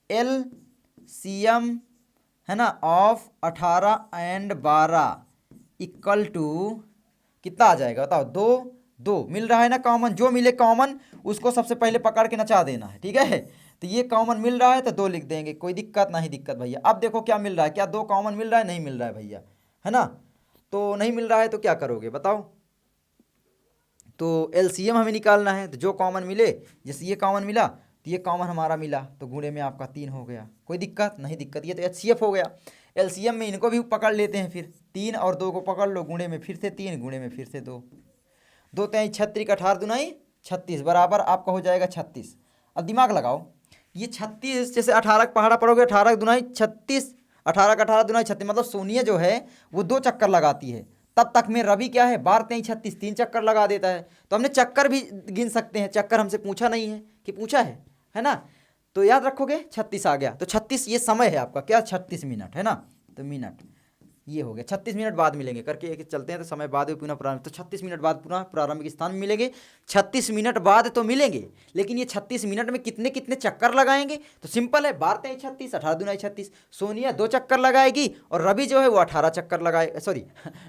एलसीएम, है ना, ऑफ 18 एंड 12 इक्वल टू कितना आ जाएगा बताओ? 2 2 मिल रहा है ना कॉमन, जो मिले कॉमन उसको सबसे पहले पकड़ के नचा देना है, ठीक है। तो ये कॉमन मिल रहा है तो 2 लिख देंगे, कोई दिक्कत नहीं, दिक्कत भैया। अब देखो क्या मिल रहा है, क्या 2 कॉमन मिल रहा है? नहीं मिल रहा है भैया, है ना। तो नहीं मिल रहा है तो क्या करोगे बताओ? तो एलसीएम हमें निकालना है, तो जो कॉमन मिले, जैसे ये कॉमन मिला तो ये कॉमन हमारा मिला, तो गुणे में आपका 3 हो गया, कोई दिक्कत नहीं, दिक्कत। ये तो एचसीएफ हो गया। एलसीएम में इनको भी पकड़ लेते हैं, फिर 3 और 2 को पकड़ लो, गुणे में फिर से 3, गुणे में फिर से 2, 2 3 36, 18 दुनाई 36 बराबर आपका हो जाएगा 36। अब दिमाग लगाओ, ये 36 जैसे 18 का पहाड़ा पड़ोगे, 18 दुनाई 36, 18 का 18 दुनाई 36, मतलब सोनिया जो है वो 2 चक्कर लगाती है, तब तक में रवि क्या है 12 3 36 3 चक्कर लगा देता है। तो हमने चक्कर भी गिन सकते हैं, चक्कर हमसे पूछा नहीं है कि पूछा है ना। तो याद रखोगे 36 आ गया, तो 36 ये समय है आपका, क्या 36 मिनट, है ना। तो मिनट ये हो गया। 36 मिनट बाद मिलेंगे करके एक चलते हैं तो समय बाद में पुनः प्रारंभ, तो 36 मिनट बाद पुनः प्रारंभिक स्थान में मिलेंगे। 36 मिनट बाद तो मिलेंगे, लेकिन ये 36 मिनट में कितने कितने चक्कर लगाएंगे? तो सिंपल है, 12 × 36, 18 × 36। सोनिया 2 चक्कर लगाएगी और रवि जो है वो 18 चक्कर लगाए, सॉरी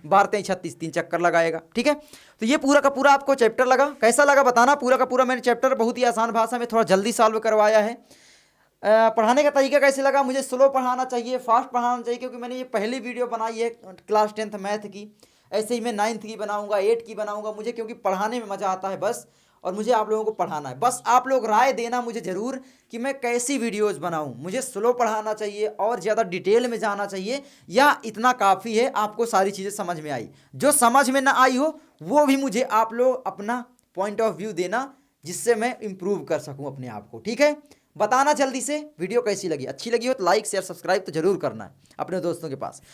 12 × 36 3 चक्कर लगाएगा। ठीक है, तो ये पूरा का पूरा आपको चैप्टर लगा, कैसा लगा बताना। पूरा का पूरा मैंने चैप्टर बहुत ही आसान भाषा में थोड़ा जल्दी सॉल्व करवाया है। पढ़ाने का तरीका कैसे लगा? मुझे स्लो पढ़ाना चाहिए, फास्ट पढ़ाना चाहिए, क्योंकि मैंने ये पहली वीडियो बनाई है क्लास 10th मैथ की। ऐसे ही मैं 9th की बनाऊंगा, 8 की बनाऊंगा। मुझे क्योंकि पढ़ाने में मज़ा आता है बस, और मुझे आप लोगों को पढ़ाना है। बस आप लोग राय देना मुझे ज़रूर कि मैं कैसी वीडियोज़ बनाऊँ। मुझे स्लो पढ़ाना चाहिए और ज़्यादा डिटेल में जाना चाहिए, या इतना काफ़ी है आपको सारी चीज़ें समझ में आई? जो समझ में ना आई हो वो भी मुझे आप लोग अपना पॉइंट ऑफ व्यू देना, जिससे मैं इम्प्रूव कर सकूँ अपने आप को। ठीक है, बताना जल्दी से वीडियो कैसी लगी। अच्छी लगी हो तो लाइक शेयर सब्सक्राइब तो जरूर करना है अपने दोस्तों के पास।